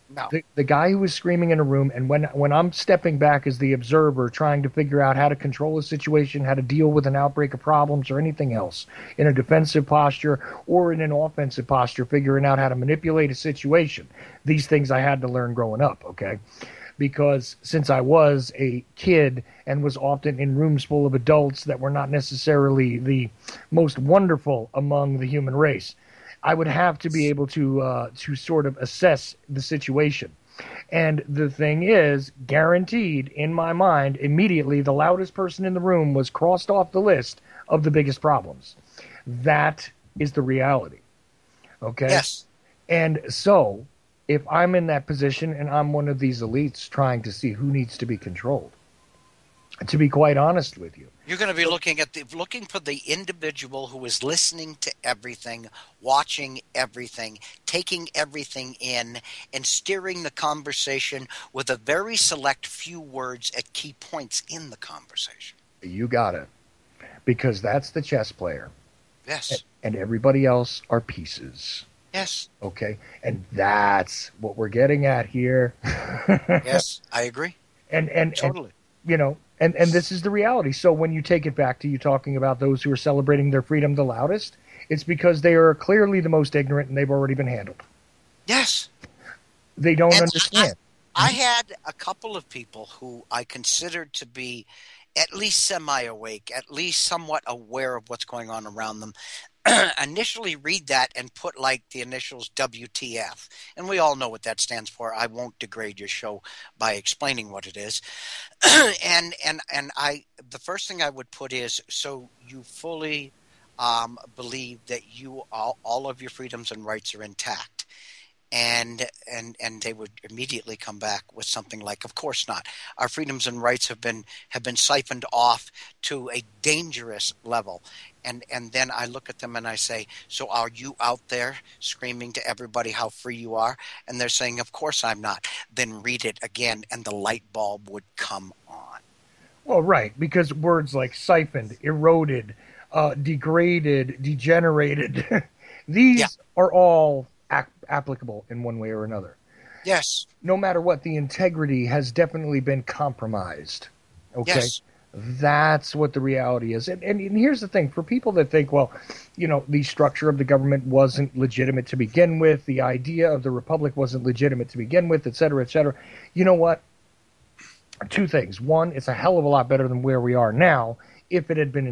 No. The guy who is screaming in a room, and when I'm stepping back as the observer, trying to figure out how to control a situation, how to deal with an outbreak of problems or anything else, in a defensive posture or in an offensive posture, figuring out how to manipulate a situation. These things I had to learn growing up, okay? Because since I was a kid and was often in rooms full of adults that were not necessarily the most wonderful among the human race, I would have to be able to sort of assess the situation. And the thing is, guaranteed in my mind, immediately the loudest person in the room was crossed off the list of the biggest problems. That is the reality. Okay? Yes. And so if I'm in that position and I'm one of these elites trying to see who needs to be controlled, to be quite honest with you. You're going to be So, looking for the individual who is listening to everything, watching everything, taking everything in, and steering the conversation with a very select few words at key points in the conversation. you got it. Because that's the chess player. Yes. And everybody else are pieces. Yes. Okay? And that's what we're getting at here. Yes. I agree. and Totally. you know, and this is the reality. So when you take it back to you talking about those who are celebrating their freedom the loudest, it's because they are clearly the most ignorant and they've already been handled. Yes. They don't And understand. I had a couple of people who I considered to be at least semi awake, at least somewhat aware of what's going on around them, initially read that and put like the initials WTF. And we all know what that stands for. I won't degrade your show by explaining what it is. and I the first thing I would put is, so you fully believe that all of your freedoms and rights are intact. And they would immediately come back with something like, of course not. Our freedoms and rights have been siphoned off to a dangerous level. And then I look at them and I say, so are you out there screaming to everybody how free you are? And they're saying, of course I'm not. Then read it again and the light bulb would come on. Well, right, because words like siphoned, eroded, degraded, degenerated, Yeah. these are all applicable in one way or another. Yes. No matter what, the integrity has definitely been compromised. Okay? Yes. That's what the reality is. And here's the thing, for people that think, well, the structure of the government wasn't legitimate to begin with, the idea of the republic wasn't legitimate to begin with, et cetera, et cetera. You know what? Two things. One, it's a hell of a lot better than where we are now if it had been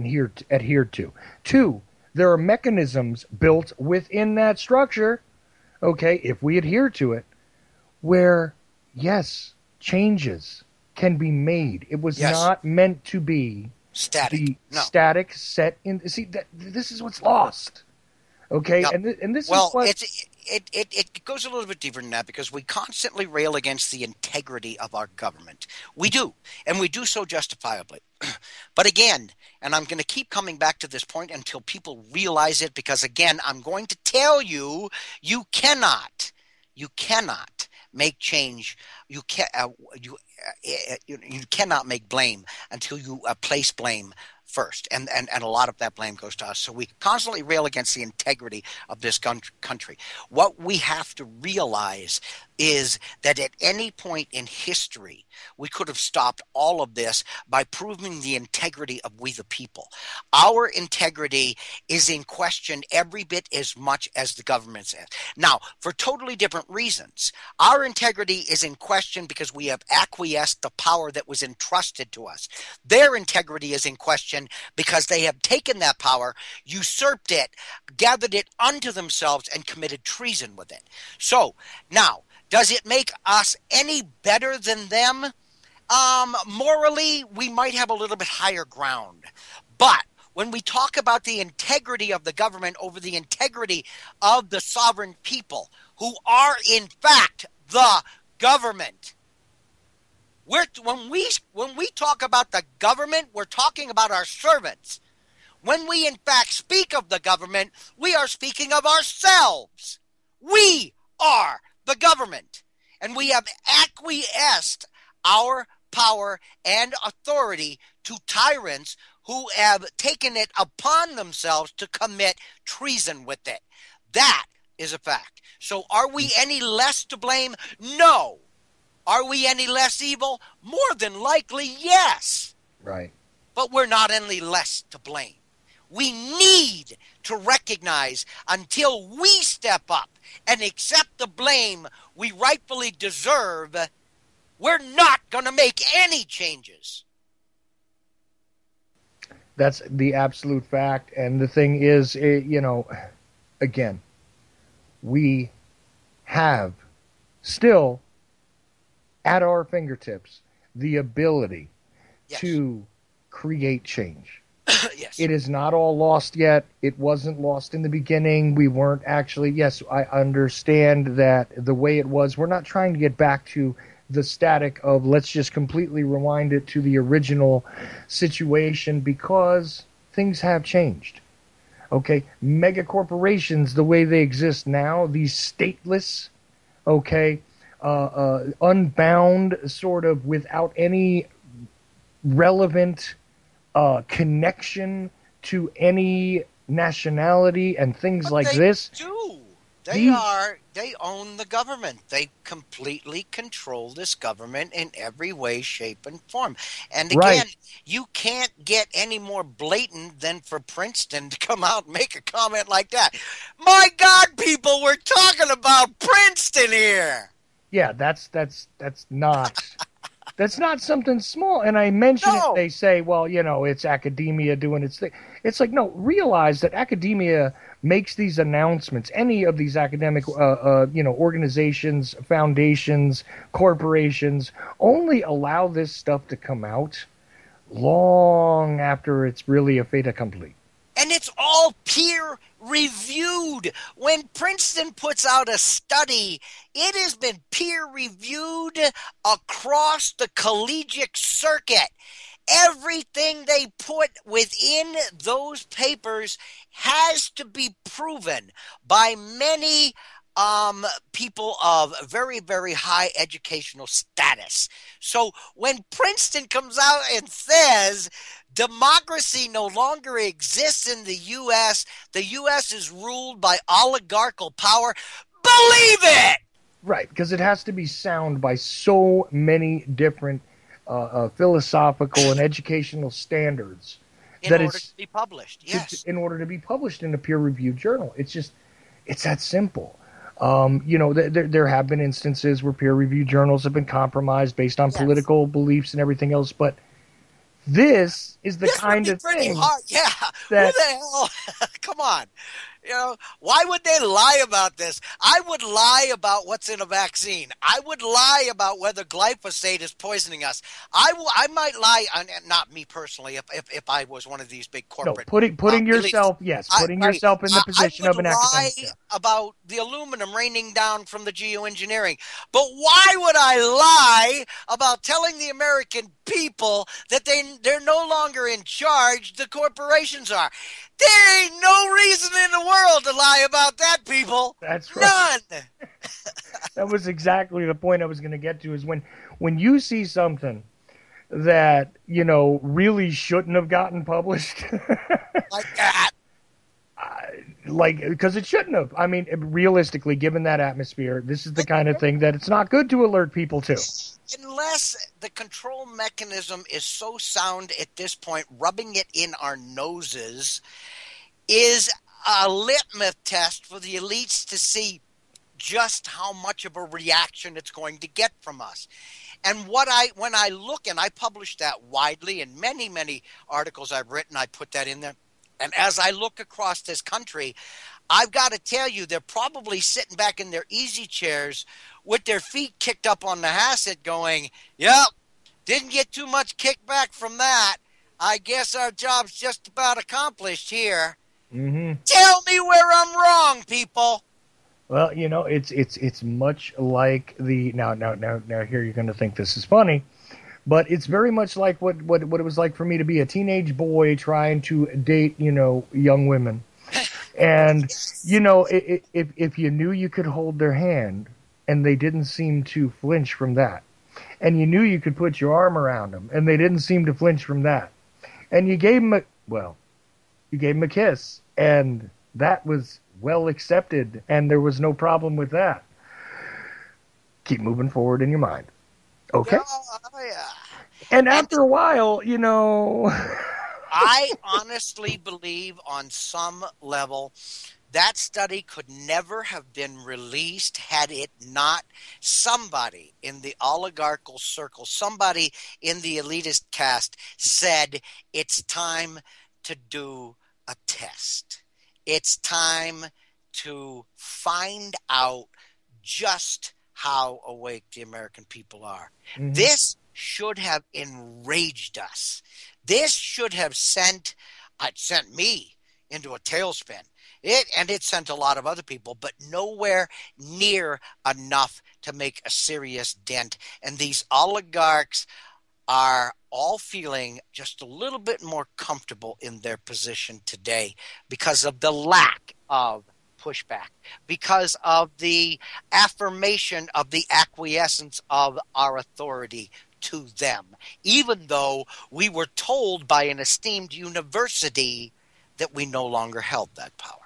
adhered to. Two, there are mechanisms built within that structure, okay, if we adhere to it, where, yes, changes can be made. It was Yes. not meant to be Static. the No. static set in. See, this is what's lost. Okay, Yep. and this is Well, what. it goes a little bit deeper than that because we constantly rail against the integrity of our government. We do, and we do so justifiably. But again, and I'm going to keep coming back to this point until people realize it, because again, I'm going to tell you, you cannot make change. You can you cannot make blame until you place blame first, and a lot of that blame goes to us. So we constantly rail against the integrity of this country. What we have to realize is that at any point in history, we could have stopped all of this by proving the integrity of we the people. Our integrity is in question every bit as much as the government's is. Now, for totally different reasons. Our integrity is in question because we have acquiesced the power that was entrusted to us. Their integrity is in question because they have taken that power, usurped it, gathered it unto themselves, and committed treason with it. So, now, does it make us any better than them? Morally, we might have a little bit higher ground. But when we talk about the integrity of the government over the integrity of the sovereign people, who are in fact the government, when we talk about the government, we're talking about our servants. When we in fact speak of the government, we are speaking of ourselves. We are the government, and we have acquiesced our power and authority to tyrants who have taken it upon themselves to commit treason with it. That is a fact. So are we any less to blame? No. Are we any less evil? More than likely, yes. Right. But we're not any less to blame. We need to recognize, until we step up and accept the blame we rightfully deserve, we're not going to make any changes. That's the absolute fact. And the thing is, again, we have still at our fingertips the ability Yes. to create change. Yes. It is not all lost yet. It wasn't lost in the beginning. We weren't actually, yes, I understand that the way it was, we're not trying to get back to the static of let's just completely rewind it to the original situation because things have changed. Okay, mega corporations, the way they exist now, these stateless, okay, unbound, sort of without any relevant connection to any nationality and things But like they this. do. These, They own the government. They completely control this government in every way, shape, and form. And right? again, you can't get any more blatant than for Princeton to come out and make a comment like that. My God, people, we're talking about Princeton here. Yeah, that's not something small. And I mention it, No. they say, well, it's academia doing its thing. It's like, no, realize that academia makes these announcements. Any of these academic, organizations, foundations, corporations only allow this stuff to come out long after it's really a fait accompli. And it's all peer reviewed. When Princeton puts out a study, it has been peer reviewed across the collegiate circuit. Everything they put within those papers has to be proven by many people of very, very high educational status. So when Princeton comes out and says democracy no longer exists in the U.S. is ruled by oligarchical power, believe it! Right, because it has to be sound by so many different philosophical and educational standards In that order to it's be published. Yes. in order to be published in a peer-reviewed journal. It's that simple. There have been instances where peer-reviewed journals have been compromised based on Yes. political beliefs and everything else, but this is the This would kind be of pretty thing hard. Yeah. Who that the hell? Come on. Why would they lie about this? I would lie about what's in a vaccine. I would lie about whether glyphosate is poisoning us. I might lie, not me personally, if I was one of these big no corporate putting elites. yourself, yes, putting Right. yourself in the I position would of an lie academic. Yeah. about the aluminum raining down from the geoengineering. But why would I lie about telling the American people that they're no longer in charge, the corporations are? There ain't no reason in the world to lie about that, people. That's right. None. That was exactly the point I was going to get to. Is when you see something that really shouldn't have gotten published, Like that. like because it shouldn't have. I mean, realistically, given that atmosphere, this is the kind of thing that it's not good to alert people to. Unless the control mechanism is so sound at this point, rubbing it in our noses is a litmus test for the elites to see just how much of a reaction it's going to get from us. And when I look, and I publish that widely in many, many articles I've written, I put that in there. And as I look across this country, I've got to tell you, they're probably sitting back in their easy chairs with their feet kicked up on the hassock going, yep, didn't get too much kickback from that. I guess our job's just about accomplished here. Hmm. Tell me where I'm wrong, people. Well, it's much like the now here you're going to think this is funny, but it's very much like what it was like for me to be a teenage boy trying to date young women. And if you knew you could hold their hand and they didn't seem to flinch from that, and you knew you could put your arm around them and they didn't seem to flinch from that, and you gave them a kiss, and that was well accepted, and there was no problem with that. Keep moving forward in your mind, okay? Yeah. And And after a while, I honestly believe on some level that study could never have been released had it not somebody in the oligarchical circle, somebody in the elitist caste said it's time to do a test. It's time to find out just how awake the American people are. Mhm. This should have enraged us. This should have sent It sent me into a tailspin. It sent a lot of other people, but nowhere near enough to make a serious dent. And these oligarchs are all feeling just a little bit more comfortable in their position today because of the lack of pushback, because of the affirmation of the acquiescence of our authority to them, even though we were told by an esteemed university that we no longer held that power.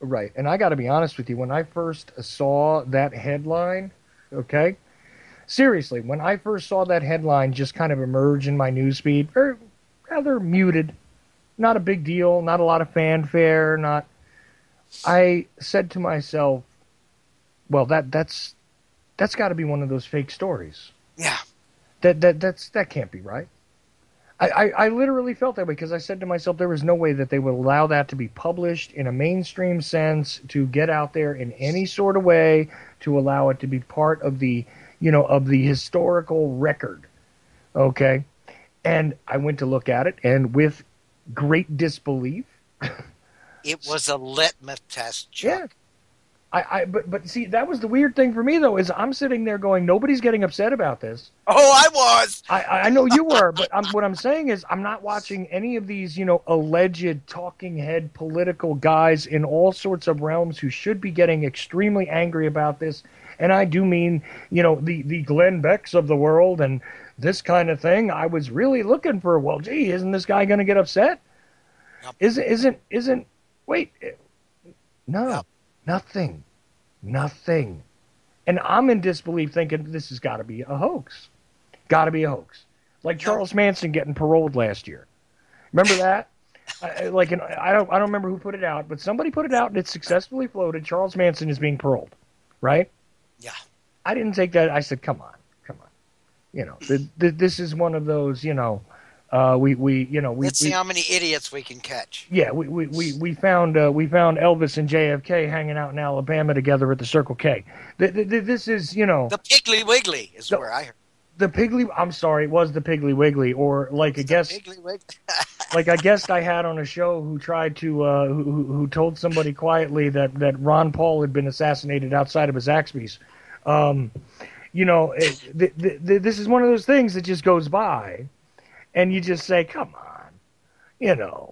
Right. And I got to be honest with you, when I first saw that headline, okay, seriously, when I first saw that headline just kind of emerge in my newsfeed, very rather muted, not a big deal, not a lot of fanfare, not. I said to myself, well, that's got to be one of those fake stories. Yeah. That can't be right. I literally felt that way because I said to myself there was no way that they would allow that to be published in a mainstream sense, to get out there in any sort of way, to allow it to be part of the, of the historical record. Okay. And I went to look at it, and with great disbelief. It was a litmus test, Yeah. Chuck. But see, that was the weird thing for me though, is I'm sitting there going, nobody's getting upset about this. Oh, I was. I know you were, but what I'm saying is I'm not watching any of these, alleged talking head political guys in all sorts of realms who should be getting extremely angry about this. And I do mean, the Glenn Becks of the world and this kind of thing. I was really looking for, well, gee, isn't this guy going to get upset? Yep. Isn't, wait, no, Yep. nothing. And I'm in disbelief thinking this has got to be a hoax. Got to be a hoax. Like Charles Manson getting paroled last year. Remember that? I don't remember who put it out, but somebody put it out and it successfully floated. Charles Manson is being paroled, right? Yeah. I didn't take that. I said, come on. This is one of those, Let's see how many idiots we can catch. Yeah, we found Elvis and JFK hanging out in Alabama together at the Circle K. This is, The Piggly Wiggly is where I heard. The Piggly. I'm sorry, it was the Piggly Wiggly, or like a guest, Piggly Wiggly. like a guest I had on a show who tried to who told somebody quietly that Ron Paul had been assassinated outside of his Zaxby's. This is one of those things that just goes by, and you just say, "Come on,"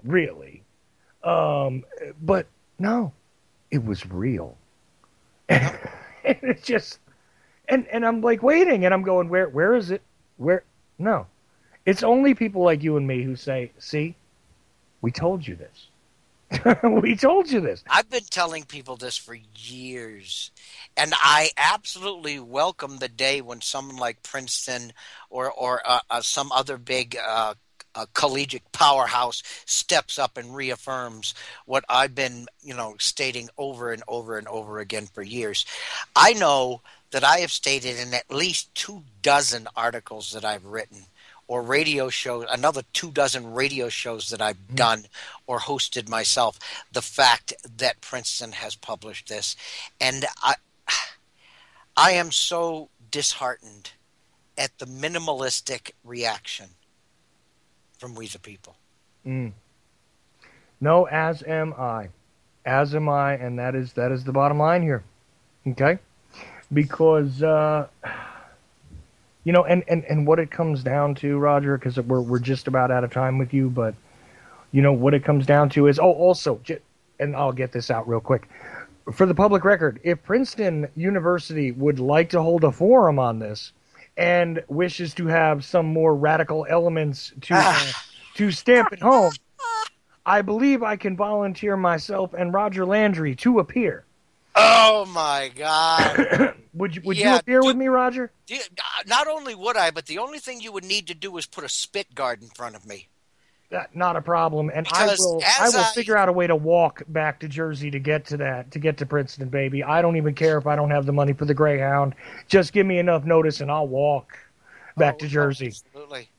really. But no, it was real, and it just. And I'm like waiting, and I'm going, where is it? Where? No. It's only people like you and me who say, see, we told you this. We told you this. I've been telling people this for years, and I absolutely welcome the day when someone like Princeton or some other big collegiate powerhouse steps up and reaffirms what I've been, stating over and over and over again for years. I know that I have stated in at least 24 articles that I've written, or radio shows, another 24 radio shows that I've done or hosted myself, the fact that Princeton has published this. And I am so disheartened at the minimalistic reaction from we the people. No, as am I. As am I, and that is the bottom line here. Okay? Because and what it comes down to, Roger, because we're just about out of time with you, but what it comes down to is also, and I'll get this out real quick for the public record. If Princeton University would like to hold a forum on this and wishes to have some more radical elements to stamp it home, I believe I can volunteer myself and Roger Landry to appear. Oh my God! Would you appear with me, Roger? Not only would I, but the only thing you would need to do is put a spit guard in front of me. Not a problem, and Because I will figure out a way to walk back to Jersey to get to Princeton, baby. I don't even care if I don't have the money for the Greyhound. Just give me enough notice, and I'll walk back to Jersey. Absolutely.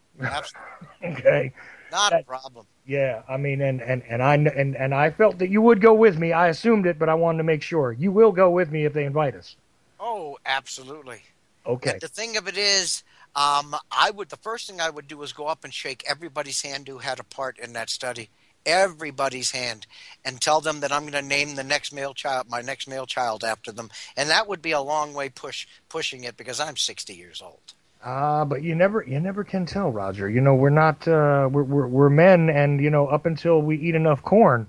Okay. Not a problem. Yeah, I mean, and I felt that you would go with me. I assumed it, but I wanted to make sure you will go with me if they invite us. Oh, absolutely. Okay. And the thing of it is, the first thing I would do is go up and shake everybody's hand who had a part in that study, everybody's hand and tell them that I'm going to name the next male child, my next male child after them. And that would be a long way pushing it because I'm 60 years old. But you never can tell, Roger. We're not we're men, and up until we eat enough corn,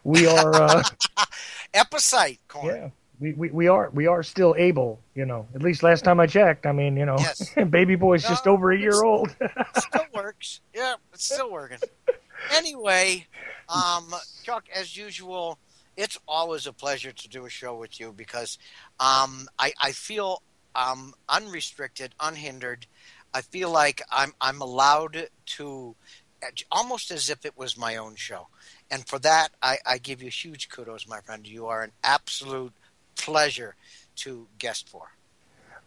we are Epicite corn. yeah. We are still able, at least last time I checked. I mean, Yes. baby boy's No, just over a it year old. still works. Yeah, it's still working. Anyway, Chuck, as usual, it's always a pleasure to do a show with you because I feel unrestricted, unhindered. I feel like I'm allowed to, almost as if it was my own show. And for that, I give you huge kudos, my friend. You are an absolute pleasure to guest for.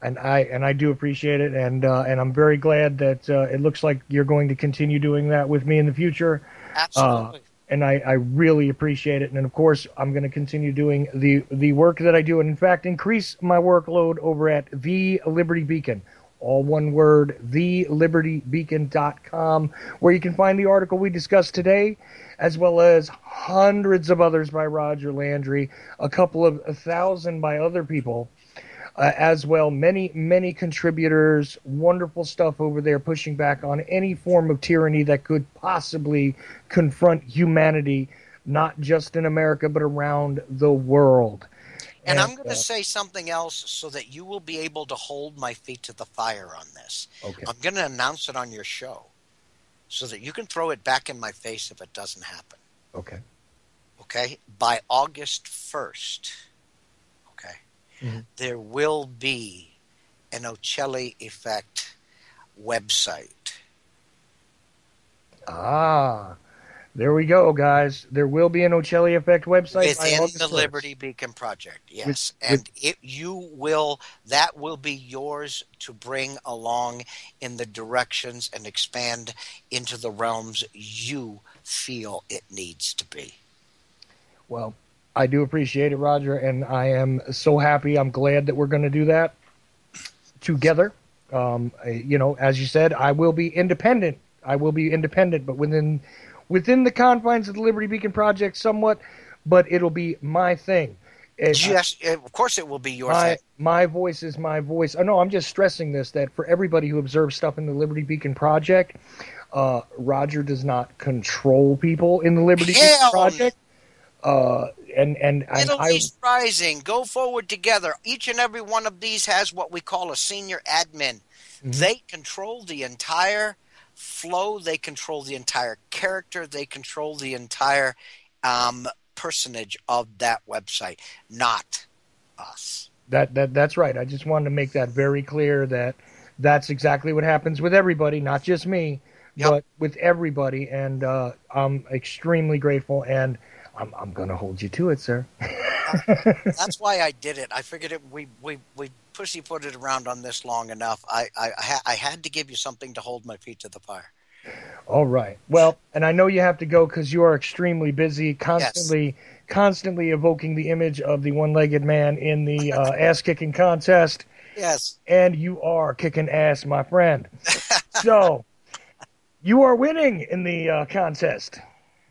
And I do appreciate it, and I'm very glad that it looks like you're going to continue doing that with me in the future. Uh, Absolutely. and I really appreciate it. And of course, I'm going to continue doing the work that I do, and in fact, increase my workload over at the Liberty Beacon. All one word, thelibertybeacon.com, where you can find the article we discussed today, as well as hundreds of others by Roger Landry, a couple of 1,000 by other people, as well. Many, many contributors, wonderful stuff over there, pushing back on any form of tyranny that could possibly confront humanity, not just in America, but around the world. And And I'm going to say something else so that you will be able to hold my feet to the fire on this. okay, I'm going to announce it on your show so that you can throw it back in my face if it doesn't happen. okay. Okay? By August 1st, okay, Mm-hmm. there will be an Ochelli Effect website. Ah, there we go, guys. There will be an Ochelli Effect website by Within the August 1st. Liberty Beacon Project, With, yes, with and that will be yours to bring along in the directions and expand into the realms you feel it needs to be. Well, I do appreciate it, Roger, and I am so happy. I'm glad that we're going to do that together. As you said, I will be independent. I will be independent, but within the confines of the Liberty Beacon Project, somewhat. But it'll be my thing. Yes, of course, it will be your my thing. my voice is my voice. Oh, no, I'm just stressing this, that for everybody who observes stuff in the Liberty Beacon Project, Roger does not control people in the Liberty Beacon Hell no. Project. And Middle I East Rising, go forward together. Each and every one of these has what we call a senior admin. Mhm. They control the entire flow. They control the entire character. They control the entire personage of that website, not us. that's right. I just wanted to make that very clear that that's exactly what happens with everybody, not just me, Yep. but with everybody. And I'm extremely grateful, and I'm going to hold you to it, sir. That's why I did it. I figured we pussyfooted around on this long enough. I had to give you something to hold my feet to the fire. All right. Well, and I know you have to go because you are extremely busy, Yes. constantly evoking the image of the one-legged man in the ass-kicking contest, Yes. and you are kicking ass, my friend. So you are winning in the contest,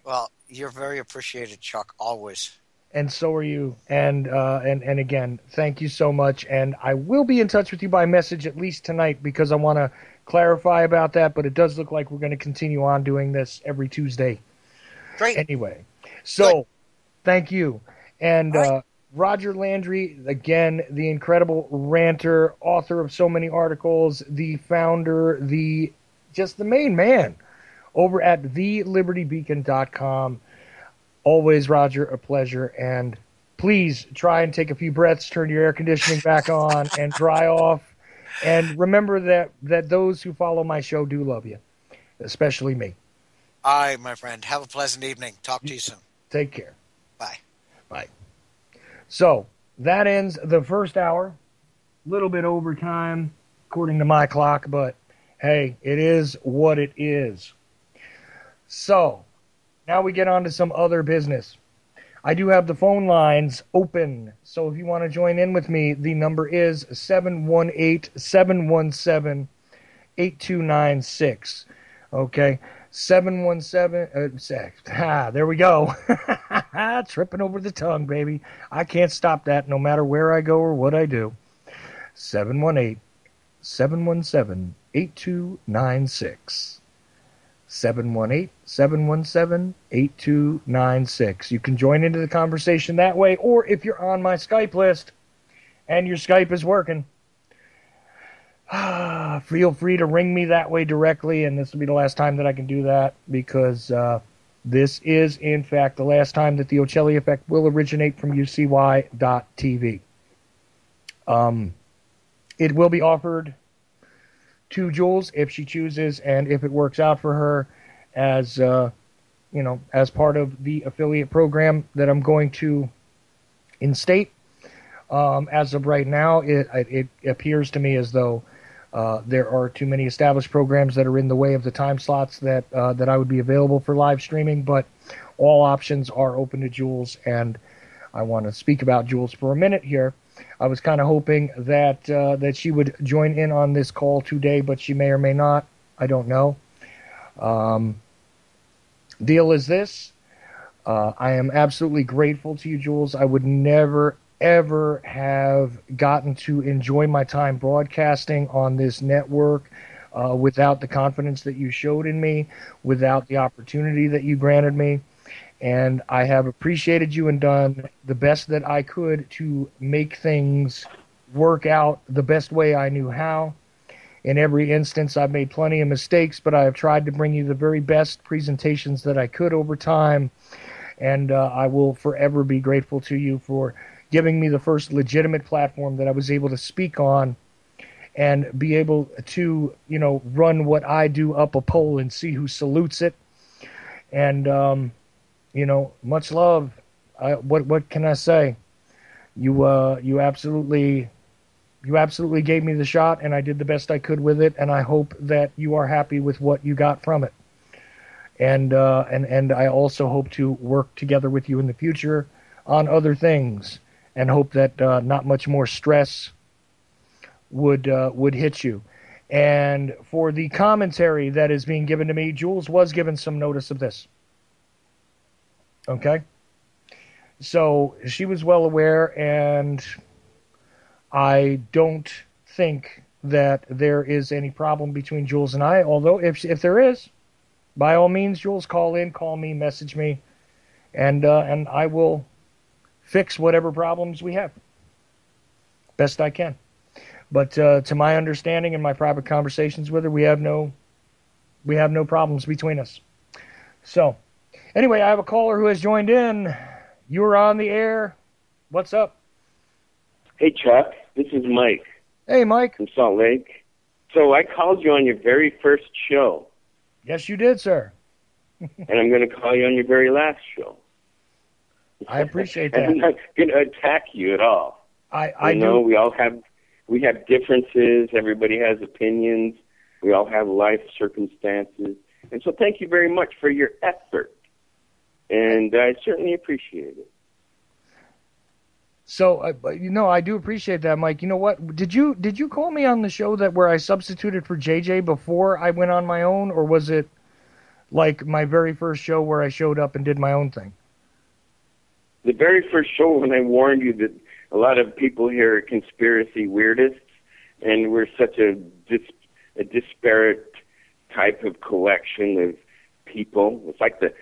Well, you're very appreciated, Chuck, always. and so are you. And again, thank you so much. And I will be in touch with you by message at least tonight because I want to clarify about that. But it does look like we're going to continue on doing this every Tuesday. Great. Anyway, Good. so thank you. And All right. Roger Landry, again, the incredible ranter, author of so many articles, the founder, just the main man over at thelibertybeacon.com. Always, Roger, a pleasure. And please try and take a few breaths, turn your air conditioning back on, and dry off. And remember that those who follow my show do love you, especially me. All right, my friend. Have a pleasant evening. Talk to you soon. Take care. Bye. Bye. So that ends the first hour. A little bit overtime, according to my clock, but hey, it is what it is. So now we get on to some other business. I do have the phone lines open, so if you want to join in with me, the number is 718-717-8296. Okay, 717. There we go. Tripping over the tongue, baby. I can't stop that no matter where I go or what I do. 718-717-8296. 718-717-8296. You can join into the conversation that way, or if you're on my Skype list and your Skype is working, feel free to ring me that way directly, and this will be the last time that I can do that, because this is, in fact, the last time that the Ochelli Effect will originate from UCY.TV. It will be offered to Jules if she chooses, and if it works out for her, as as part of the affiliate program that I'm going to instate. As of right now, it appears to me as though there are too many established programs that are in the way of the time slots that I would be available for live streaming, but all options are open to Jules, and I want to speak about Jules for a minute here. I was kind of hoping that she would join in on this call today, but she may or may not. I don't know. Deal is this. I am absolutely grateful to you, Jules. I would never, ever have gotten to enjoy my time broadcasting on this network without the confidence that you showed in me, without the opportunity that you granted me. And I have appreciated you and done the best that I could to make things work out the best way I knew how. In every instance, I've made plenty of mistakes, but I have tried to bring you the very best presentations that I could over time. And I will forever be grateful to you for giving me the first legitimate platform that I was able to speak on and be able to, run what I do up a pole and see who salutes it. And, much love. What can I say? You absolutely gave me the shot, and I did the best I could with it, and I hope that you are happy with what you got from it. And I also hope to work together with you in the future on other things, and hope that not much more stress would hit you. And for the commentary that is being given to me, Jules was given some notice of this. Okay? So she was well aware, and I don't think that there is any problem between Jules and I, although if there is, by all means, Jules, call me, message me, and I will fix whatever problems we have best I can. But to my understanding and my private conversations with her, we have no problems between us. So, anyway, I have a caller who has joined in. You are on the air. What's up? Hey, Chuck. This is Mike. Hey, Mike. From Salt Lake. So I called you on your very first show. Yes, you did, sir. And I'm going to call you on your very last show. I appreciate that. I'm not going to attack you at all. I know do. we have differences. Everybody has opinions. We all have life circumstances. And so thank you very much for your effort. And I certainly appreciate it. So, I do appreciate that, Mike. You know what? Did you call me on the show where I substituted for JJ before I went on my own, or was it like my very first show where I showed up and did my own thing? The very first show when I warned you that a lot of people here are conspiracy weirdists, and we're such a disparate type of collection of people. It's like the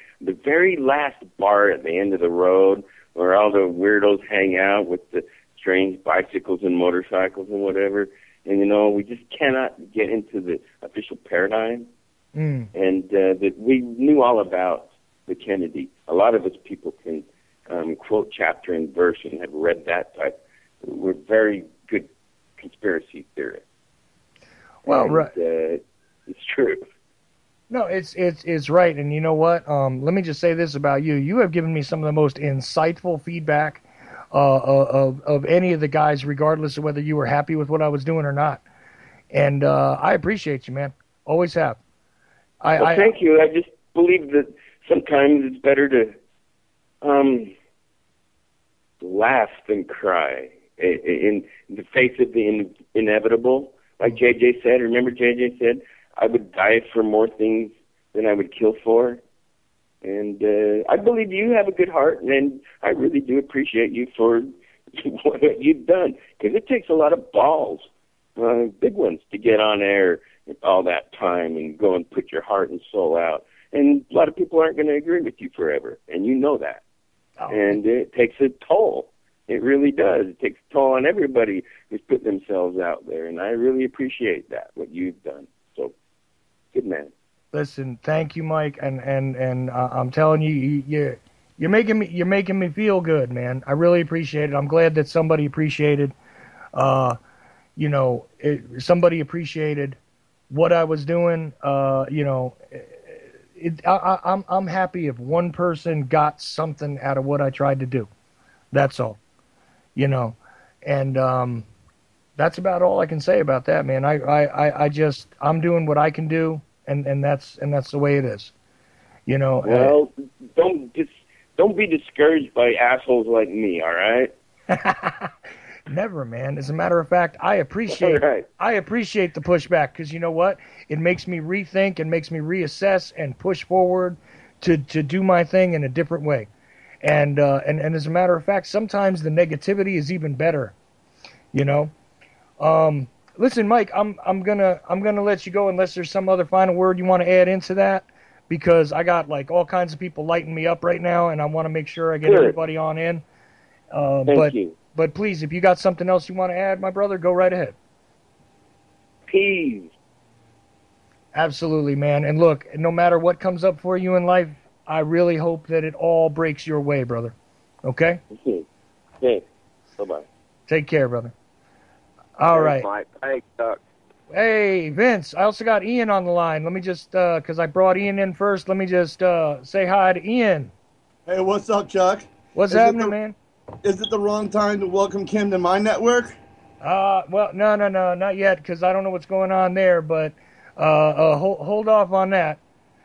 very last bar at the end of the road where all the weirdos hang out with the strange bicycles and motorcycles and whatever. And, we just cannot get into the official paradigm. And that we knew all about the Kennedy. A lot of us people can quote chapter and verse and have read that type. We're very good conspiracy theorists. Well, and, right. It's true. No, it's right. And you know what? Let me just say this about you. You have given me some of the most insightful feedback of any of the guys, regardless of whether you were happy with what I was doing or not. And I appreciate you, man. Always have. Thank you. I just believe that sometimes it's better to laugh than cry in the face of the inevitable. Like JJ said, remember JJ said, I would die for more things than I would kill for. And I believe you have a good heart, and I really do appreciate you for what you've done, because it takes a lot of balls, big ones, to get on air all that time and go and put your heart and soul out. And a lot of people aren't going to agree with you forever, and you know that. Oh. And it takes a toll. It really does. It takes a toll on everybody who's put themselves out there, and I really appreciate that, what you've done. So, good man. Listen, thank you, Mike, and I'm telling you, you're making me feel good, man. I really appreciate it. I'm glad that somebody appreciated, somebody appreciated what I was doing. I'm happy if one person got something out of what I tried to do. That's all, and that's about all I can say about that, man. I'm doing what I can do, and that's the way it is, Well, don't be discouraged by assholes like me, all right? Never, man. As a matter of fact, I appreciate the pushback, because you know what? It makes me rethink and makes me reassess and push forward to do my thing in a different way. And as a matter of fact, sometimes the negativity is even better. Listen, Mike, I'm gonna let you go unless there's some other final word you want to add into that, because I got like all kinds of people lighting me up right now, and I want to make sure I get everybody on in. Thank you. But please, if you got something else you want to add, my brother, go right ahead. Peace. Absolutely, man. And look, no matter what comes up for you in life, I really hope that it all breaks your way, brother. Okay? Okay. Bye-bye. Take care, brother. All right. Mike. Hey, Chuck. Hey, Vince. I also got Ian on the line. Let me just, because I brought Ian in first, let me just say hi to Ian. Hey, what's up, Chuck? What's happening, man? Is it the wrong time to welcome Kim to my network? Well, no, not yet, because I don't know what's going on there, but hold off on that.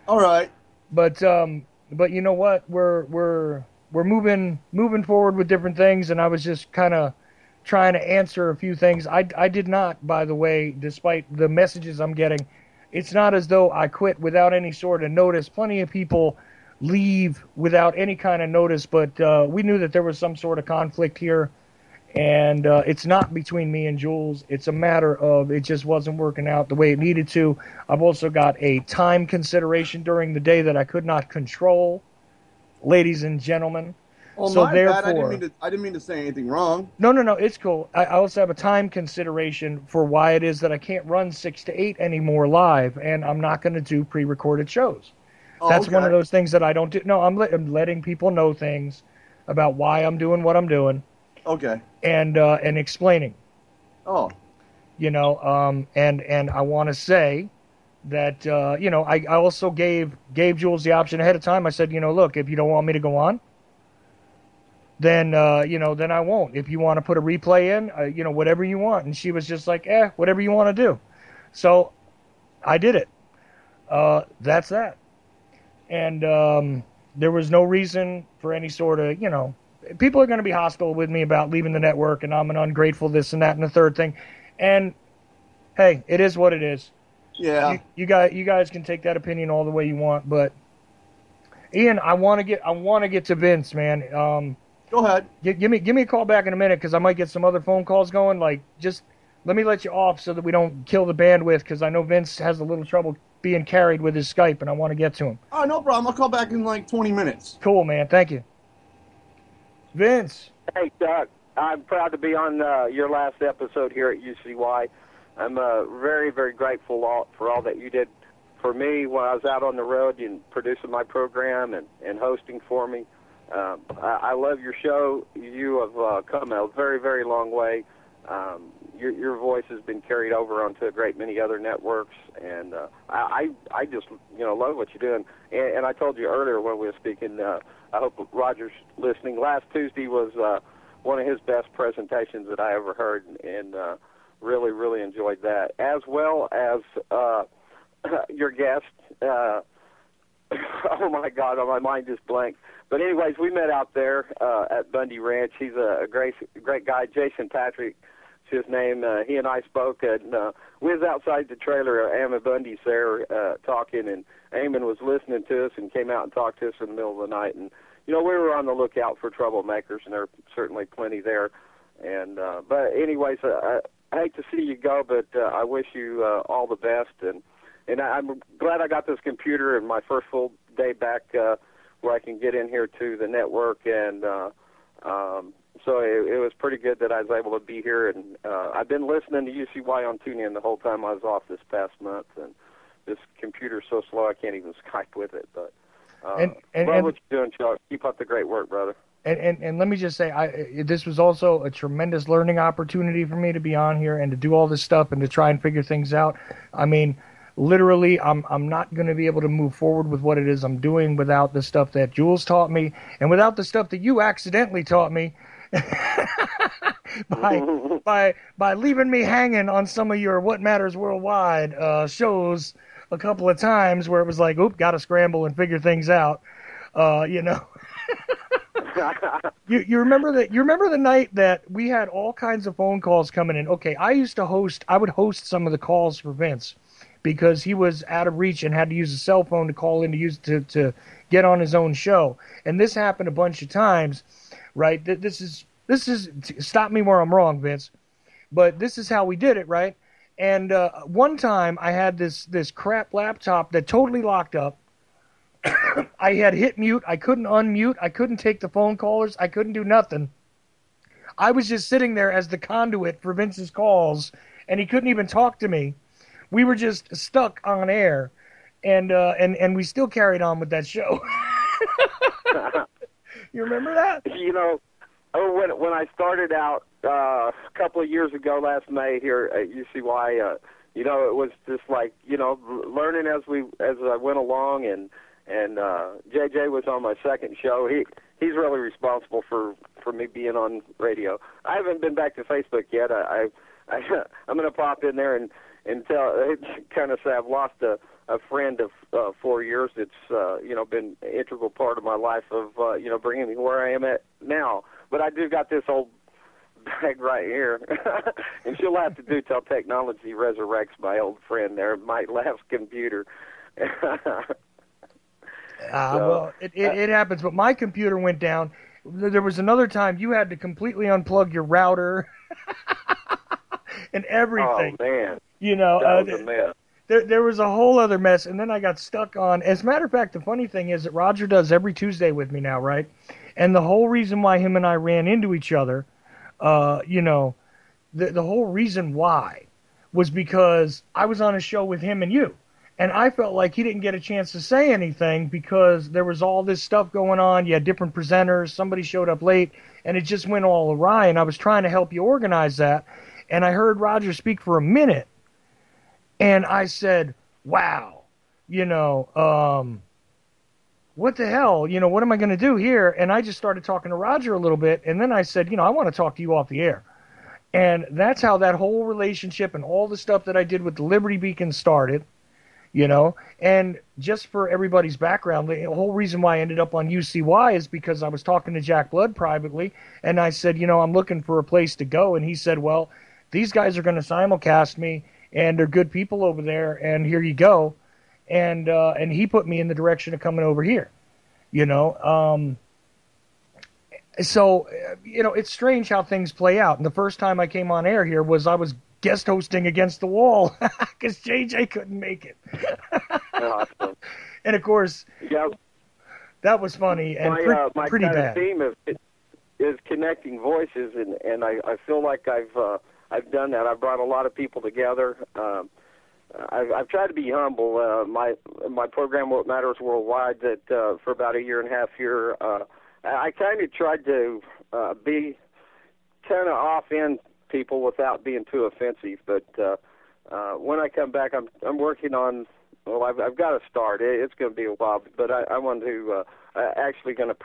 All right. But you know what? We're moving forward with different things, and I was just kind of trying to answer a few things. I did not, by the way, despite the messages I'm getting, it's not as though I quit without any sort of notice. Plenty of people leave without any kind of notice, but we knew that there was some sort of conflict here, and it's not between me and Jules. It's a matter of it just wasn't working out the way it needed to. I've also got a time consideration during the day that I could not control, ladies and gentlemen. Oh, so my therefore, bad. I didn't mean to say anything wrong. No, it's cool. I also have a time consideration for why it is that I can't run 6 to 8 anymore live, and I'm not going to do pre-recorded shows. That's one of those things that I don't do. No, I'm letting people know things about why I'm doing what I'm doing. Okay. And explaining. Oh. And I want to say that I also gave Jules the option ahead of time. I said, look, if you don't want me to go on, then then I won't. If you want to put a replay in, whatever you want. And she was just like, whatever you want to do. So I did it. That's that. And there was no reason for any sort of, people are going to be hostile with me about leaving the network, and I'm an ungrateful this and that and the third thing. And hey, it is what it is. Yeah. You guys can take that opinion all the way you want, but Ian, I want to get to Vince, man. Go ahead. Give me a call back in a minute, because I might get some other phone calls going. Like, just let me let you off so that we don't kill the bandwidth, because I know Vince has a little trouble being carried with his Skype, and I want to get to him. Oh, no problem. I'll call back in like 20 minutes. Cool, man. Thank you. Vince. Hey, Chuck. I'm proud to be on your last episode here at UCY. I'm very, very grateful for all that you did for me when I was out on the road and producing my program and hosting for me. I love your show. You have come a very, very long way. Your voice has been carried over onto a great many other networks, and I just love what you're doing. And I told you earlier when we were speaking, I hope Roger's listening. Last Tuesday was one of his best presentations that I ever heard, and really, really enjoyed that, as well as your guest. Oh my God, my mind just blanked. But anyways, we met out there at Bundy Ranch. He's a great guy, Jason Patrick. his name. He and I spoke, and we was outside the trailer. Eamon Bundy's there talking, and Eamon was listening to us and came out and talked to us in the middle of the night. And we were on the lookout for troublemakers, and there are certainly plenty there. And but anyways, I hate to see you go, but I wish you all the best. And I'm glad I got this computer and my first full day back where I can get in here to the network. And so it was pretty good that I was able to be here. And I've been listening to UCY on TuneIn the whole time I was off this past month. And this computer's so slow I can't even Skype with it. But love what you're doing, Chuck. Keep up the great work, brother. And let me just say, this was also a tremendous learning opportunity for me to be on here and to do all this stuff and to try and figure things out. I mean, literally, I'm not going to be able to move forward with what it is I'm doing without the stuff that Jules taught me and without the stuff that you accidentally taught me by leaving me hanging on some of your What Matters Worldwide shows a couple of times where it was like, oop, got to scramble and figure things out, You remember that? You remember the night that we had all kinds of phone calls coming in? Okay, I would host some of the calls for Vince because he was out of reach and had to use a cell phone to call in to get on his own show. And this happened a bunch of times, right? This is stop me where I'm wrong, Vince, but this is how we did it, right? And one time I had this crap laptop that totally locked up. I had hit mute. I couldn't unmute. I couldn't take the phone callers. I couldn't do nothing. I was just sitting there as the conduit for Vince's calls, and he couldn't even talk to me. We were just stuck on air, and we still carried on with that show. You remember that? When I started out a couple of years ago last May here at UCY, it was just like learning as I went along and JJ was on my second show. He's really responsible for me being on radio. I haven't been back to Facebook yet. I'm going to pop in there and tell. It's kind of sad. I've lost a friend of 4 years. It's been an integral part of my life of bringing me where I am at now. But I do got this old bag right here, and she'll have to do till technology resurrects my old friend there, my last computer. Well, it happens, but my computer went down. There was another time you had to completely unplug your router and everything. Oh, man. That was a mess. There was a whole other mess, and then I got stuck on. As a matter of fact, the funny thing is that Roger does every Tuesday with me now, right? And the whole reason why him and I ran into each other, the whole reason why was because I was on a show with him and you. And I felt like he didn't get a chance to say anything because there was all this stuff going on. You had different presenters. Somebody showed up late, and it just went all awry. And I was trying to help you organize that. And I heard Roger speak for a minute. And I said, wow, what the hell? What am I going to do here? And I just started talking to Roger a little bit. And then I said, I want to talk to you off the air. And that's how that whole relationship and all the stuff that I did with the Liberty Beacon started. And just for everybody's background, the whole reason why I ended up on UCY is because I was talking to Jack Blood privately, and I said, I'm looking for a place to go, and he said, well, these guys are going to simulcast me, and they're good people over there, and here you go, and he put me in the direction of coming over here, So, it's strange how things play out, and the first time I came on air here I was guest hosting against the wall because JJ couldn't make it. Awesome. And of course, yeah, that was funny and my pretty kind bad. Of theme is connecting voices, and I feel like I've done that. I've brought a lot of people together. I've tried to be humble. My program, What Matters Worldwide, that for about a year and a half here, I kind of tried to be kind of off-end people without being too offensive. But when I come back, I'm working on. Well, I've got to start. It's going to be a while, but I want to actually going to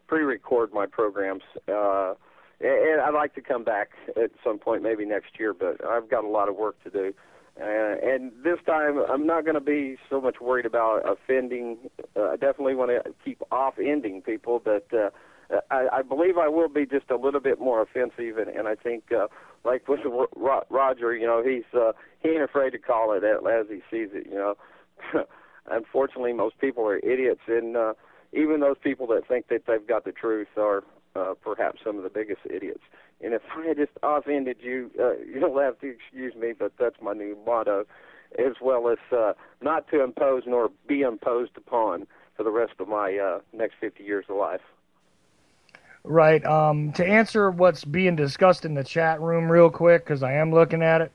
pre-record my programs. And I'd like to come back at some point, maybe next year. But I've got a lot of work to do. And this time, I'm not going to be so much worried about offending. I definitely want to keep off-ending people, but I believe I will be just a little bit more offensive, and I think like with Roger, he ain't afraid to call it as he sees it. Unfortunately, most people are idiots, and even those people that think that they've got the truth are perhaps some of the biggest idiots. And if I just offended you, you'll have to excuse me, but that's my new motto, as well as not to impose nor be imposed upon for the rest of my next 50 years of life. Right. To answer what's being discussed in the chat room real quick, because I am looking at it,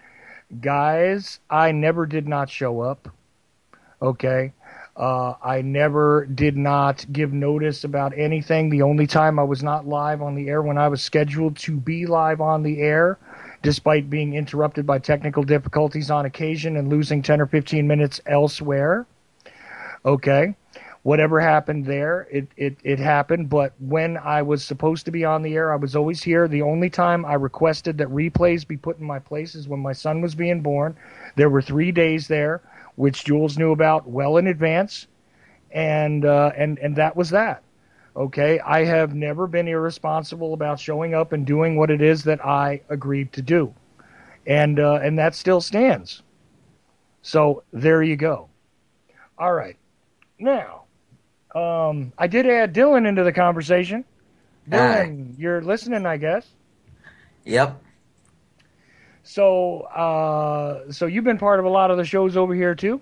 guys, I never did not show up. Okay. I never did not give notice about anything. The only time I was not live on the air when I was scheduled to be live on the air, despite being interrupted by technical difficulties on occasion and losing 10 or 15 minutes elsewhere. Okay. Whatever happened there, it happened. But when I was supposed to be on the air, I was always here. The only time I requested that replays be put in my place is when my son was being born. There were 3 days there, which Jules knew about well in advance, and that was that. Okay, I have never been irresponsible about showing up and doing what it is that I agreed to do, and that still stands. So there you go. All right, now I did add Dylan into the conversation. Dylan, you're listening, I guess. Yep. So, so you've been part of a lot of the shows over here too?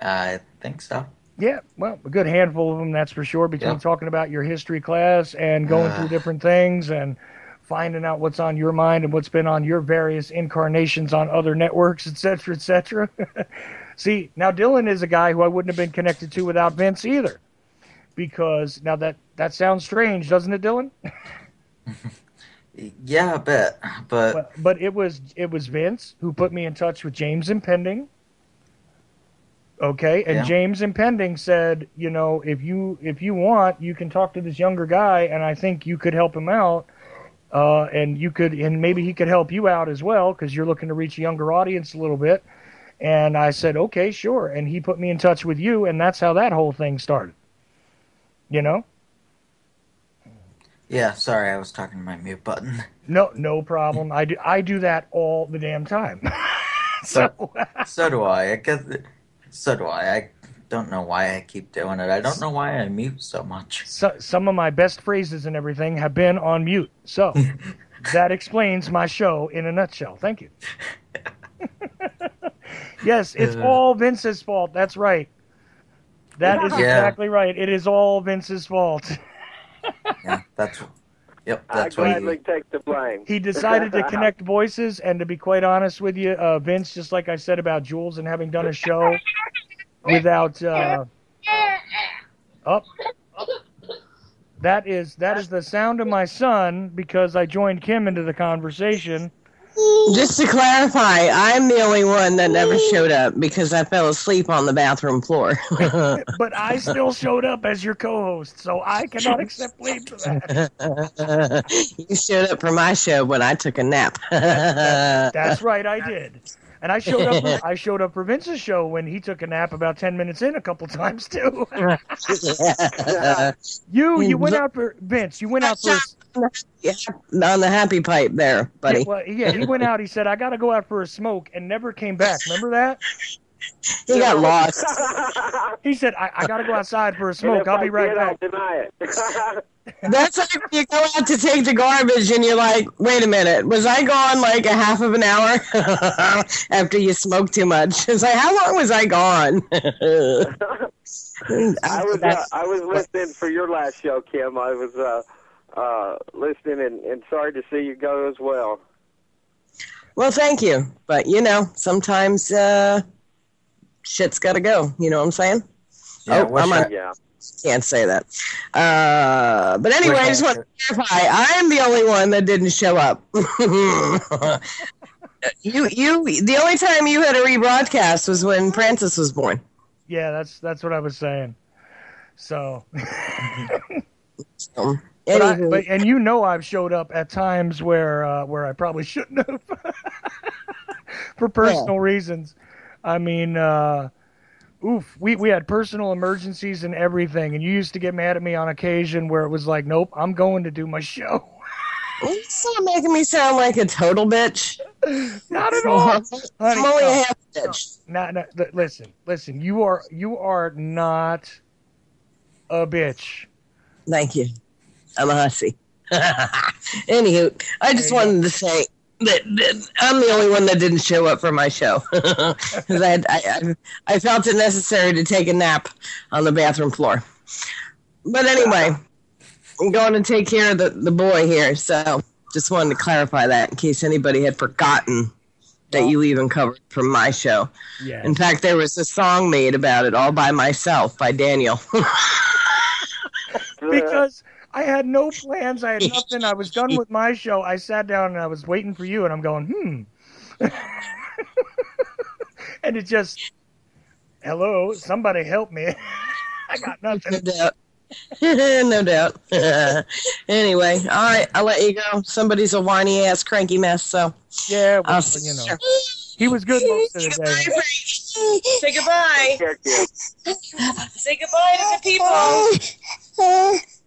I think so. Yeah, well, a good handful of them, that's for sure, between talking about your history class and going through different things and finding out what's on your mind and what's been on your various incarnations on other networks, et cetera, et cetera. See, now Dylan is a guy who I wouldn't have been connected to without Vince either. Because, now that sounds strange, doesn't it, Dylan? Yeah, a bit, but it was Vince who put me in touch with James Impending. Okay, and James Impending said, if you want, you can talk to this younger guy, and I think you could help him out, and maybe he could help you out as well because you're looking to reach a younger audience a little bit. And I said, okay, sure, and he put me in touch with you, and that's how that whole thing started. Yeah, sorry, I was talking to my mute button. No problem. I do that all the damn time. So do I. So do I. I don't know why I keep doing it. I don't know why I mute so much. Some of my best phrases and everything have been on mute. So that explains my show in a nutshell. Thank you. Yes, it's all Vince's fault. That's right. That is exactly right. It is all Vince's fault. Yeah, that's I gladly take the blame. He decided to connect voices, and to be quite honest with you, Vince, just like I said about Jules and having done a show without that is the sound of my son because I joined Kim into the conversation. Just to clarify, I'm the only one that never showed up because I fell asleep on the bathroom floor. But I still showed up as your co-host, so I cannot accept blame for that. You showed up for my show when I took a nap. That's right, I did. And I showed up for Vince's show when he took a nap about 10 minutes in a couple times too. You went out for Vince. You went out for on the happy pipe there, buddy. He went out. He said, "I got to go out for a smoke," and never came back. Remember that? He got lost. He said, "I got to go outside for a smoke. I'll be right back." I'll deny it. That's like you go out to take the garbage and you're like, wait a minute, was I gone like a half of an hour after you smoked too much? It's like, how long was I gone? I was listening for your last show, Kim. I was listening and sorry to see you go as well. Well, thank you. But, sometimes shit's got to go. You know what I'm saying? Yeah, Can't say that. But anyway, I just want to clarify. I'm the only one that didn't show up. The only time you had a rebroadcast was when Francis was born. Yeah, that's what I was saying. So, and I've showed up at times where I probably shouldn't have for personal reasons. I mean, we had personal emergencies and everything, and you used to get mad at me on occasion where it was like, nope, I'm going to do my show. It's not making me sound like a total bitch. Not at all, I'm honey. only No, a half bitch. listen. You are not a bitch. Thank you. I'm a hussy. Anywho, I just There you wanted to say that I'm the only one that didn't show up for my show because I felt it necessary to take a nap on the bathroom floor. But anyway, I'm going to take care of the boy here, so just wanted to clarify that in case anybody had forgotten that you even covered from my show. Yes. In fact, there was a song made about it all by myself by Daniel. Because I had no plans. I had nothing. I was done with my show. I sat down and I was waiting for you, and I'm going, and it just, hello, somebody help me. I got nothing. No doubt. No doubt. Anyway, all right, I'll let you go. Somebody's a whiny ass cranky mess, so Yeah, well, I'll you know, he was good most of the day. Say goodbye. Say goodbye to the people.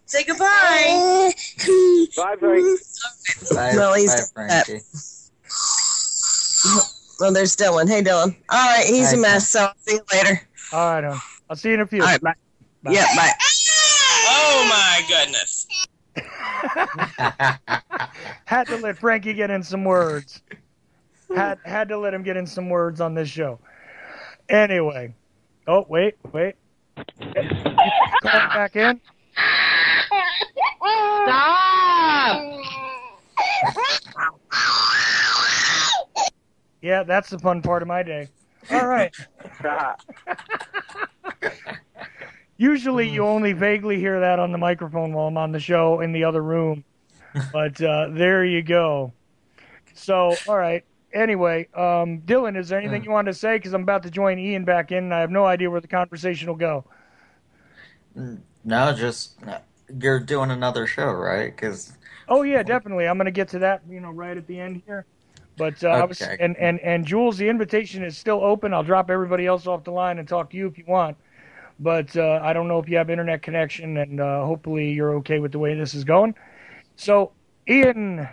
Say goodbye. Bye, Frank. Bye, Well, he's bye, Frankie. Well, there's Dylan. Hey, Dylan. All right, he's Hi, a mess, so I'll see you later. All right, I'll see you in a few. All right, bye. Bye. Yeah, bye. Oh my goodness. Had to let Frankie get in some words. Had to let him get in some words on this show. Anyway. Oh, wait. You calling back in? Stop! Yeah, that's the fun part of my day. All right. Usually you only vaguely hear that on the microphone while I'm on the show in the other room. But there you go. So, all right. Anyway, Dylan, is there anything you wanted to say? Because I'm about to join Ian back in, and I have no idea where the conversation will go. No, just you're doing another show, right? Because Oh, yeah, definitely. I'm going to get to that, right at the end here. But I was, Okay. and Jules, the invitation is still open. I'll drop everybody else off the line and talk to you if you want. But I don't know if you have internet connection, and hopefully you're okay with the way this is going. So, Ian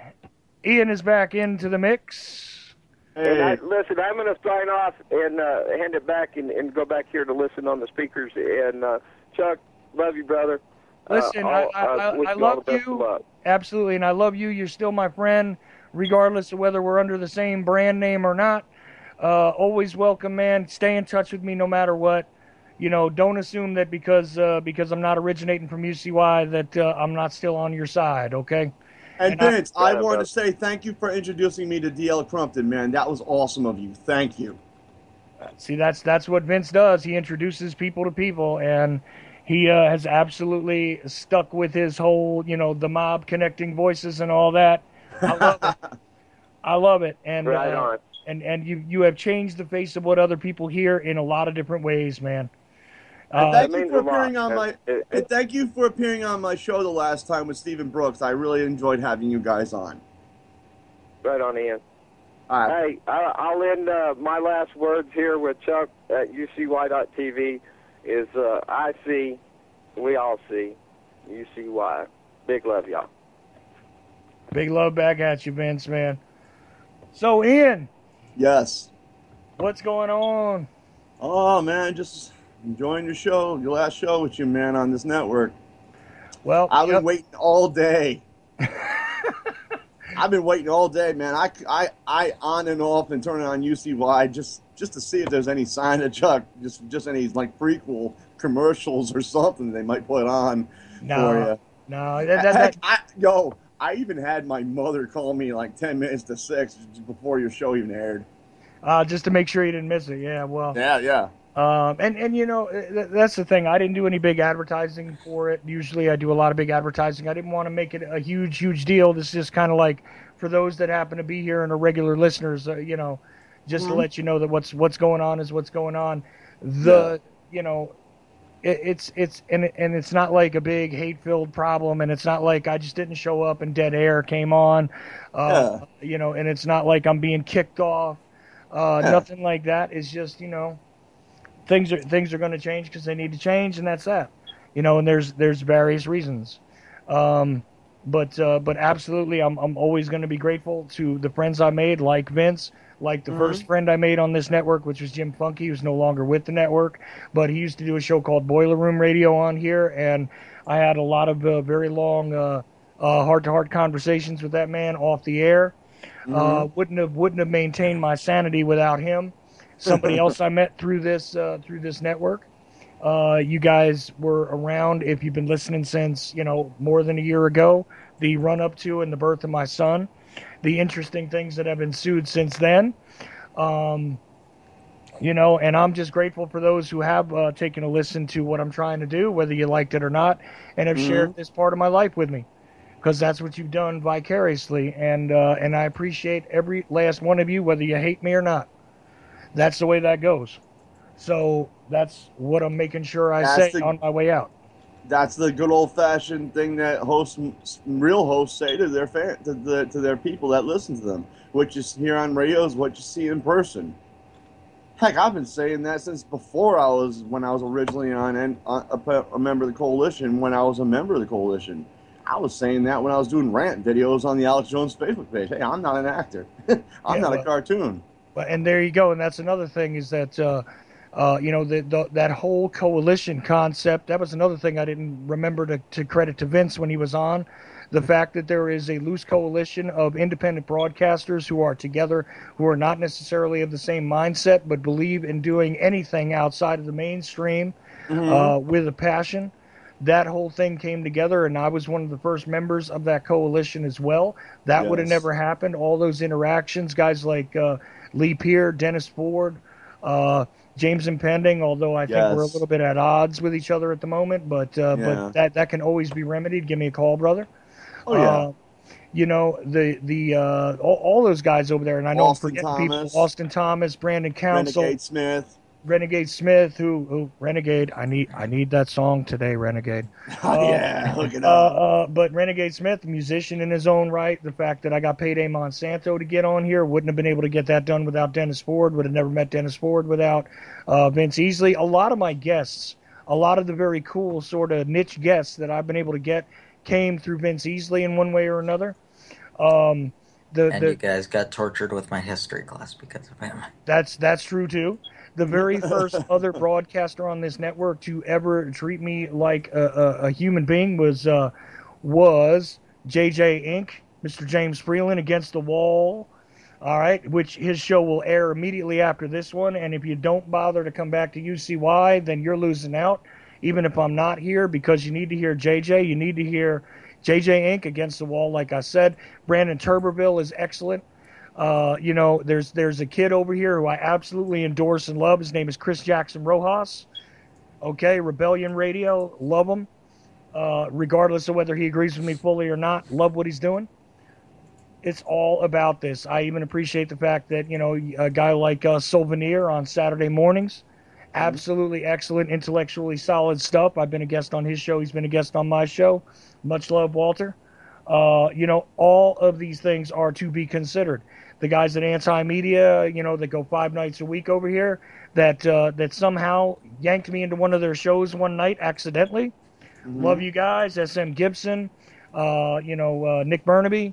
is back into the mix. And listen, I'm going to sign off and hand it back and go back here to listen on the speakers. And Chuck, love you, brother. Listen, I wish you all love the best of you. luck. Absolutely, and I love you. You're still my friend, regardless of whether we're under the same brand name or not. Always welcome, man. Stay in touch with me no matter what. Don't assume that because I'm not originating from UCY that I'm not still on your side, okay? And Vince, I want to say thank you for introducing me to DL Crumpton, man. That was awesome of you. Thank you. See, that's what Vince does. He introduces people to people, and he has absolutely stuck with his whole, the mob connecting voices and all that. I love it. I love it. And Right on. And you have changed the face of what other people hear in a lot of different ways, man. And thank That you means for a lot. appearing on my and thank you for appearing on my show the last time with Stephen Brooks. I really enjoyed having you guys on. Right on, Ian. All right. Hey, I'll end my last words here with Chuck at UCY.tv is I see, we all see, UCY. Big love, y'all. Big love back at you, Vince, man. So, Ian, Yes. what's going on? Oh man, just enjoying your show, your last show with you, man, on this network. Well, I've been waiting all day. I've been waiting all day, man. I on and off and turning on UCY just to see if there's any sign of Chuck, just any like prequel commercials or something they might put on for you. No, I even had my mother call me like 10 minutes to 6 before your show even aired. just to make sure you didn't miss it. Yeah, well. Yeah. And that's the thing. I didn't do any big advertising for it. Usually I do a lot of big advertising. I didn't want to make it a huge deal. This is just kind of like for those that happen to be here and are regular listeners, just to let you know that what's going on is what's going on. It's not like a big hate-filled problem, and it's not like I just didn't show up and dead air came on, and it's not like I'm being kicked off. Nothing like that. It's just, things are going to change because they need to change, and that's that. And there's various reasons. but absolutely, I'm always going to be grateful to the friends I made, like Vince, like the first friend I made on this network, which was Jim Funky, who's no longer with the network, but he used to do a show called Boiler Room Radio on here, and I had a lot of very long heart-to-heart conversations with that man off the air. Wouldn't have maintained my sanity without him. Somebody else I met through this network. You guys were around if you've been listening since, more than a year ago, the run up to and the birth of my son, the interesting things that have ensued since then. And I'm just grateful for those who have taken a listen to what I'm trying to do, whether you liked it or not, and have shared this part of my life with me, because that's what you've done vicariously. And I appreciate every last one of you, whether you hate me or not. That's the way that goes. So that's what I'm making sure I say on my way out. That's the good old fashioned thing that real hosts say to their to their people that listen to them. What you hear on radio is what you see in person. Heck, I've been saying that since before when I was originally on a member of the coalition. When I was a member of the coalition, I was saying that when I was doing rant videos on the Alex Jones Facebook page. Hey, I'm not an actor. I'm not a cartoon. And there you go. And that's another thing is that, that whole coalition concept, that was another thing I didn't remember to credit to Vince when he was on. The fact that there is a loose coalition of independent broadcasters who are together, who are not necessarily of the same mindset, but believe in doing anything outside of the mainstream with a passion. That whole thing came together, and I was one of the first members of that coalition as well. That would have never happened. All those interactions, guys like Lee Peer, Dennis Ford, James Impending, although I think we're a little bit at odds with each other at the moment, but that can always be remedied. Give me a call, brother. Oh, yeah. All those guys over there, and I know I'm forgetting people. Austin Thomas, Brandon Council, Renegade Smith, who Renegade. I need that song today, Renegade. Look it up. But Renegade Smith, a musician in his own right. The fact that I got Payday Monsanto to get on here, wouldn't have been able to get that done without Dennis Ford. Would have never met Dennis Ford without Vince Easley. A lot of my guests, a lot of the very cool sort of niche guests that I've been able to get came through Vince Easley in one way or another. You guys got tortured with my history class because of him. That's true too. The very first other broadcaster on this network to ever treat me like a human being was JJ Inc., Mr. James Freeland, Against the Wall. All right, which his show will air immediately after this one. And if you don't bother to come back to UCY, then you're losing out. Even if I'm not here, because you need to hear JJ, you need to hear JJ Inc., Against the Wall. Like I said, Brandon Tuberville is excellent. There's a kid over here who I absolutely endorse and love. His name is Chris Jackson Rojas. Okay, Rebellion Radio, love him. Regardless of whether he agrees with me fully or not, love what he's doing. It's all about this. I even appreciate the fact that, a guy like Souvenir on Saturday mornings, absolutely excellent, intellectually solid stuff. I've been a guest on his show. He's been a guest on my show. Much love, Walter. All of these things are to be considered. The guys at Anti-Media, that go 5 nights a week over here, that somehow yanked me into one of their shows one night accidentally. Love you guys. SM Gibson, Nick Burnaby.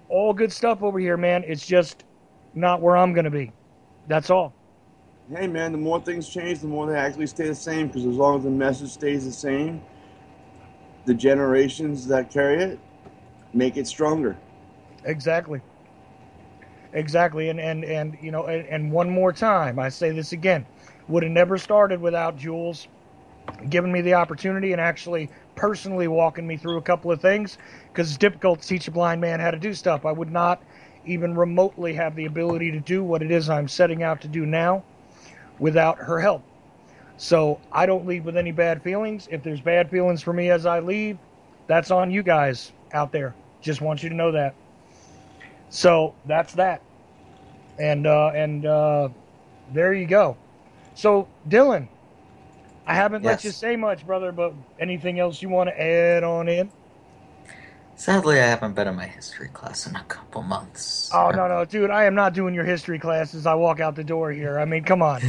All good stuff over here, man. It's just not where I'm going to be. That's all. Hey, man, the more things change, the more they actually stay the same, because as long as the message stays the same, the generations that carry it make it stronger. Exactly. And one more time, I say this again, would have never started without Jules giving me the opportunity and actually personally walking me through a couple of things, because it's difficult to teach a blind man how to do stuff. I would not even remotely have the ability to do what it is I'm setting out to do now without her help. So I don't leave with any bad feelings. If there's bad feelings for me as I leave, that's on you guys out there. Just want you to know that. So that's that. And there you go. So, Dylan, I haven't let you say much, brother, but anything else you want to add on in? Sadly, I haven't been in my history class in a couple months. Oh, no, dude, I am not doing your history class as I walk out the door here. I mean, come on.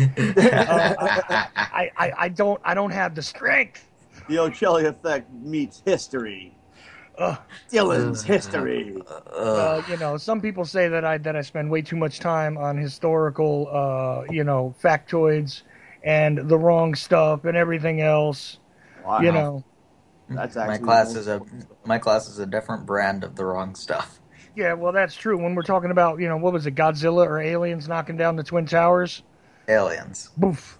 I don't have the strength. The Ochelli effect meets history. Dylan's history. Some people say that I spend way too much time on historical, factoids and the wrong stuff and everything else. Wow. You know, That's my actually class is a different brand of the wrong stuff. yeah, well, that's true. When we're talking about, what was it, Godzilla or aliens knocking down the Twin Towers? Aliens. Boof.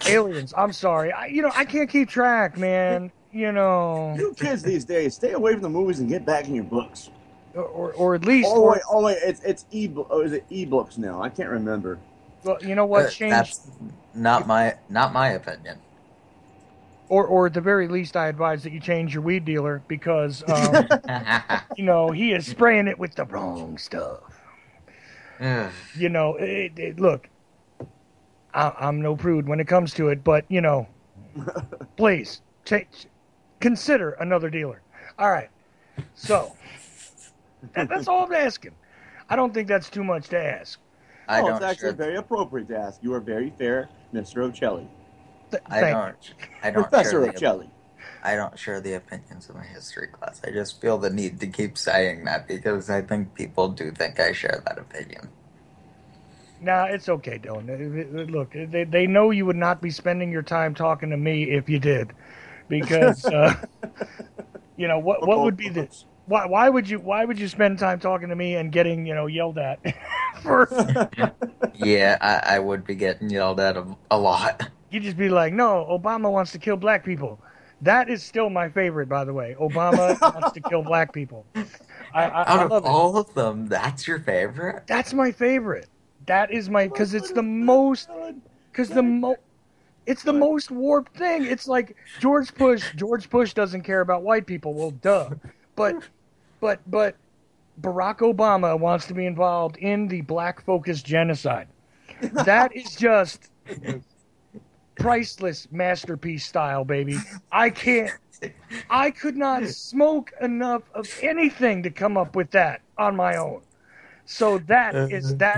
Aliens. I'm sorry. I can't keep track, man. You kids these days, stay away from the movies and get back in your books. Or at least. Oh wait, it's ebook. Oh, is it ebooks now? I can't remember. Well, you know what? Change. That's not my opinion. Or at the very least, I advise that you change your weed dealer because, he is spraying it with the wrong stuff. Look, I'm no prude when it comes to it, but, please, consider another dealer. All right. So, that's all I'm asking. I don't think that's too much to ask. It's actually very appropriate to ask. You are very fair, Mr. Ochelli. I don't Professor Ochelli. I don't share the opinions of my history class. I just feel the need to keep saying that because I think people do think I share that opinion. Nah, it's okay, Dylan. Look, they know you would not be spending your time talking to me if you did, because what would be the why would you spend time talking to me and getting yelled at? Yeah, I would be getting yelled at a lot. You just be like, no, Obama wants to kill black people. That is still my favorite, by the way. Obama wants to kill black people. Out of all of them, that's your favorite? That's my favorite. That is because it's the most, it's the most warped thing. It's like George Bush doesn't care about white people. Well, duh. But Barack Obama wants to be involved in the black-focused genocide. That is just priceless masterpiece style, baby. I could not smoke enough of anything to come up with that on my own. So that is the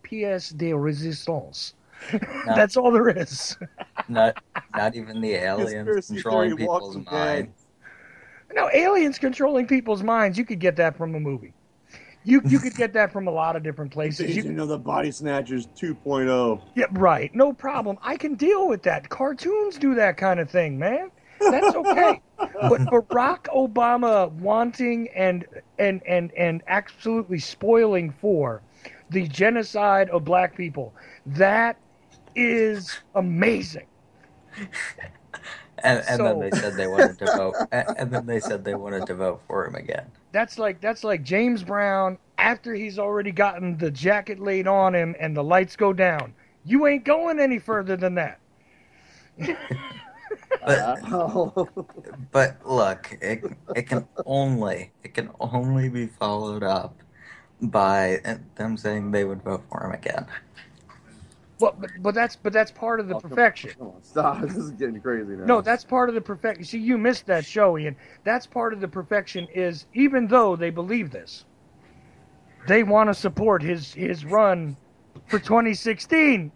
pièce de résistance. That's all there is. Not even the aliens controlling people's minds. No, aliens controlling people's minds. You could get that from a movie. You could get that from a lot of different places. The Body Snatchers 2.0. Yeah, right. No problem. I can deal with that. Cartoons do that kind of thing, man. That's okay. But Barack Obama wanting and absolutely spoiling for the genocide of black people, that is amazing. And then they said they wanted to vote. And then they said they wanted to vote for him again. That's like James Brown after he's already gotten the jacket laid on him and the lights go down. You ain't going any further than that. But look, it can only be followed up by them saying they would vote for him again. Well, but that's part of the perfection. Come on, stop! This is getting crazy now. No, that's part of the perfection. See, you missed that show, Ian. That's part of the perfection. Is even though they believe this, they want to support his run for 2016,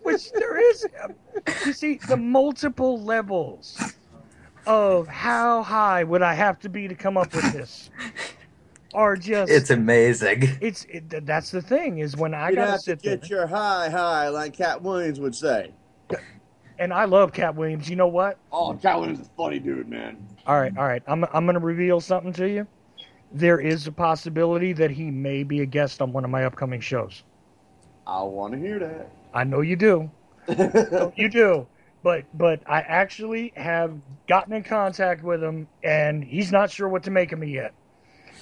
which there is. You see, the multiple levels of how high would I have to be to come up with this are just. It's amazing. That's the thing is when I You'd gotta have sit to get there. your high, like Cat Williams would say. And I love Cat Williams. You know what? Oh, Cat Williams is a funny dude, man. All right. I'm gonna reveal something to you. There is a possibility that he may be a guest on one of my upcoming shows. I want to hear that. I know you do. You do. But I actually have gotten in contact with him, and he's not sure what to make of me yet.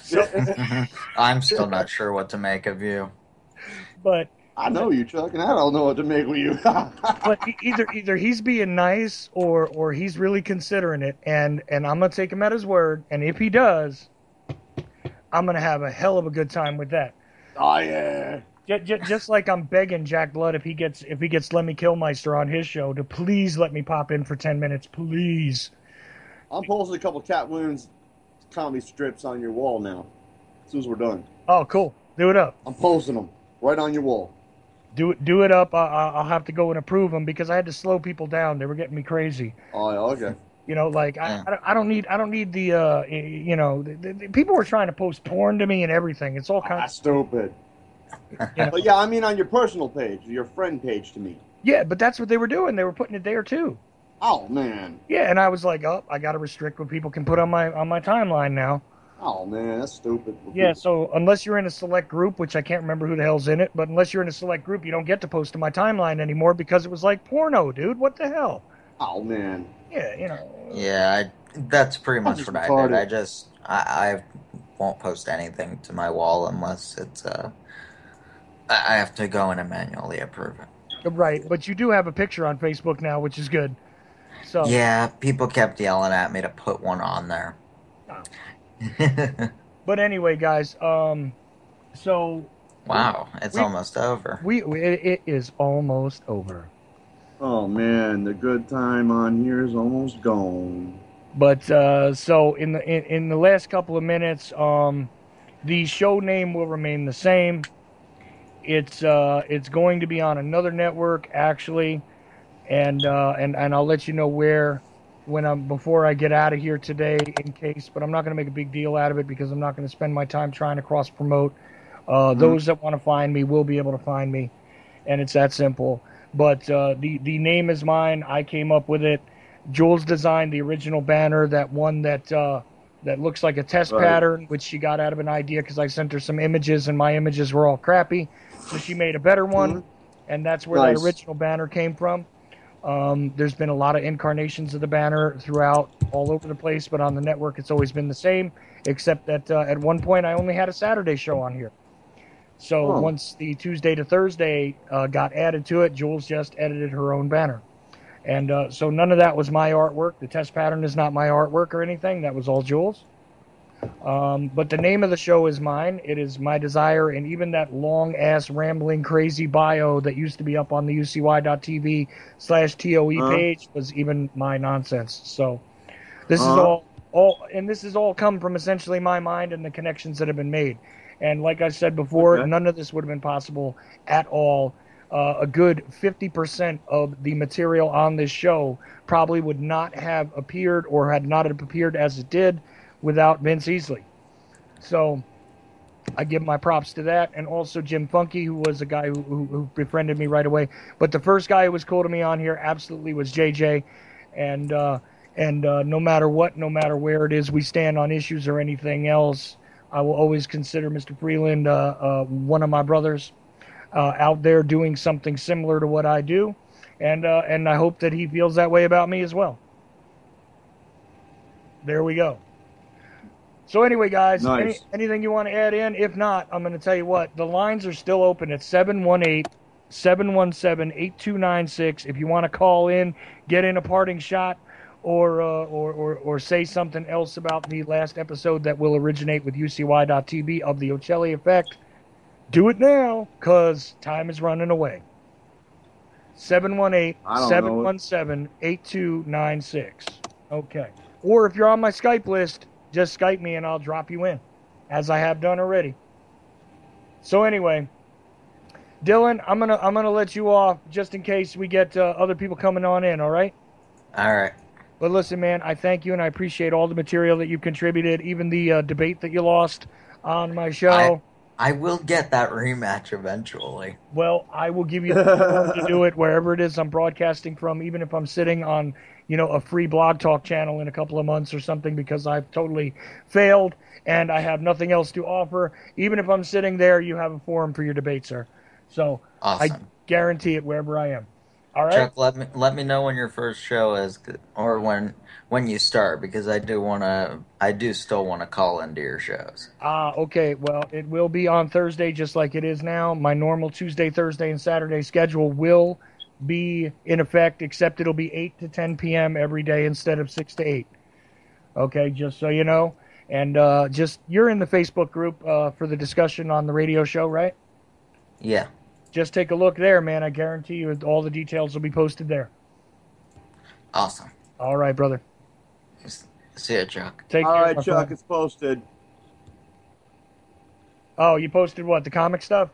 So, I'm still not sure what to make of you. But I know you, Chuck, and I don't know what to make with you. but either he's being nice or he's really considering it, and I'm gonna take him at his word. And if he does, I'm gonna have a hell of a good time with that. Oh yeah. Just like I'm begging Jack Blood if he gets Lemmy Kilmeister on his show to please let me pop in for 10 minutes, please. I'm posting a couple Cat Williams comedy strips on your wall now. As soon as we're done. Oh, cool. Do it up. I'm posting them right on your wall. Do it up. I'll have to go and approve them because I had to slow people down. They were getting me crazy. Oh, yeah, okay. You know, like Yeah. I don't need the the people were trying to post porn to me and everything. It's all kind That's stupid. of, you know. But yeah, I mean on your personal page, your friend page to me. Yeah, but that's what they were doing. They were putting it there too. Oh man. Yeah, and I was like, oh, I got to restrict what people can put on my timeline now. Oh man, that's stupid. Yeah, so unless you're in a select group, which I can't remember who the hell's in it, but unless you're in a select group, you don't get to post to my timeline anymore because it was like porno, dude. What the hell? Oh man. Yeah, you know. Yeah, that's pretty much just what I retarded. did. I won't post anything to my wall unless it's I have to go in and manually approve it. Right, but you do have a picture on Facebook now, which is good. So Yeah, people kept yelling at me to put one on there. oh. But anyway, guys, so Wow, it's we almost over. it is almost over. Oh man, the good time on here is almost gone. But so in the last couple of minutes, the show name will remain the same. It's going to be on another network actually, and I'll let you know where before I get out of here today in case. But I'm not going to make a big deal out of it because I'm not going to spend my time trying to cross promote. Those that want to find me will be able to find me, and it's that simple. But the name is mine. I came up with it. Jules designed the original banner, that one that looks like a test pattern, which she got out of an idea because I sent her some images and my images were all crappy. So she made a better one, and that's where that original banner came from. There's been a lot of incarnations of the banner throughout all over the place, but on the network it's always been the same, except that at one point I only had a Saturday show on here. So once the Tuesday to Thursday got added to it, Jules just edited her own banner. And so none of that was my artwork. The test pattern is not my artwork or anything. That was all Jules. But the name of the show is mine. It is my desire, and even that long-ass, rambling, crazy bio that used to be up on the ucy.tv/TOE page was even my nonsense. So this is and this has all come from essentially my mind and the connections that have been made. And like I said before, none of this would have been possible at all. A good 50% of the material on this show probably would not have appeared or had not appeared as it did without Vince Easley. So I give my props to that. And also Jim Funky, who was a guy who befriended me right away. But the first guy who was cool to me on here absolutely was JJ. And no matter what, no matter where it is we stand on issues or anything else, I will always consider Mr. Freeland one of my brothers out there doing something similar to what I do. And I hope that he feels that way about me as well. There we go. So anyway, guys, anything you want to add in? If not, I'm going to tell you what. The lines are still open at 718-717-8296. If you want to call in, get in a parting shot, or say something else about the last episode that will originate with UCY.TV of the Ochelli Effect, do it now, because time is running away. 718-717-8296. Okay. Or if you're on my Skype list, just Skype me and I'll drop you in, as I have done already. So anyway, Dylan, I'm gonna let you off just in case we get other people coming on in. All right? All right. But listen, man, I thank you and I appreciate all the material that you've contributed, even the debate that you lost on my show. I will get that rematch eventually. Well, I will give you the power to do it wherever it is I'm broadcasting from, even if I'm sitting on, a free blog talk channel in a couple of months or something, because I've totally failed and I have nothing else to offer. Even if I'm sitting there, you have a forum for your debate, sir. So awesome. I guarantee it wherever I am. All right. Chuck, let me know when your first show is, or when you start, because I do still want to call into your shows. Okay. Well, it will be on Thursday, just like it is now. My normal Tuesday, Thursday, and Saturday schedule will be in effect, except it'll be 8 to 10 p.m. every day instead of 6 to 8. Okay, just so you know. And you're in the Facebook group for the discussion on the radio show, right? Yeah. Just take a look there, man. I guarantee you all the details will be posted there. Awesome. All right, brother. See ya, Chuck. Take care. All right, my Chuck, friend. it's posted. Oh, you posted what? The comic stuff?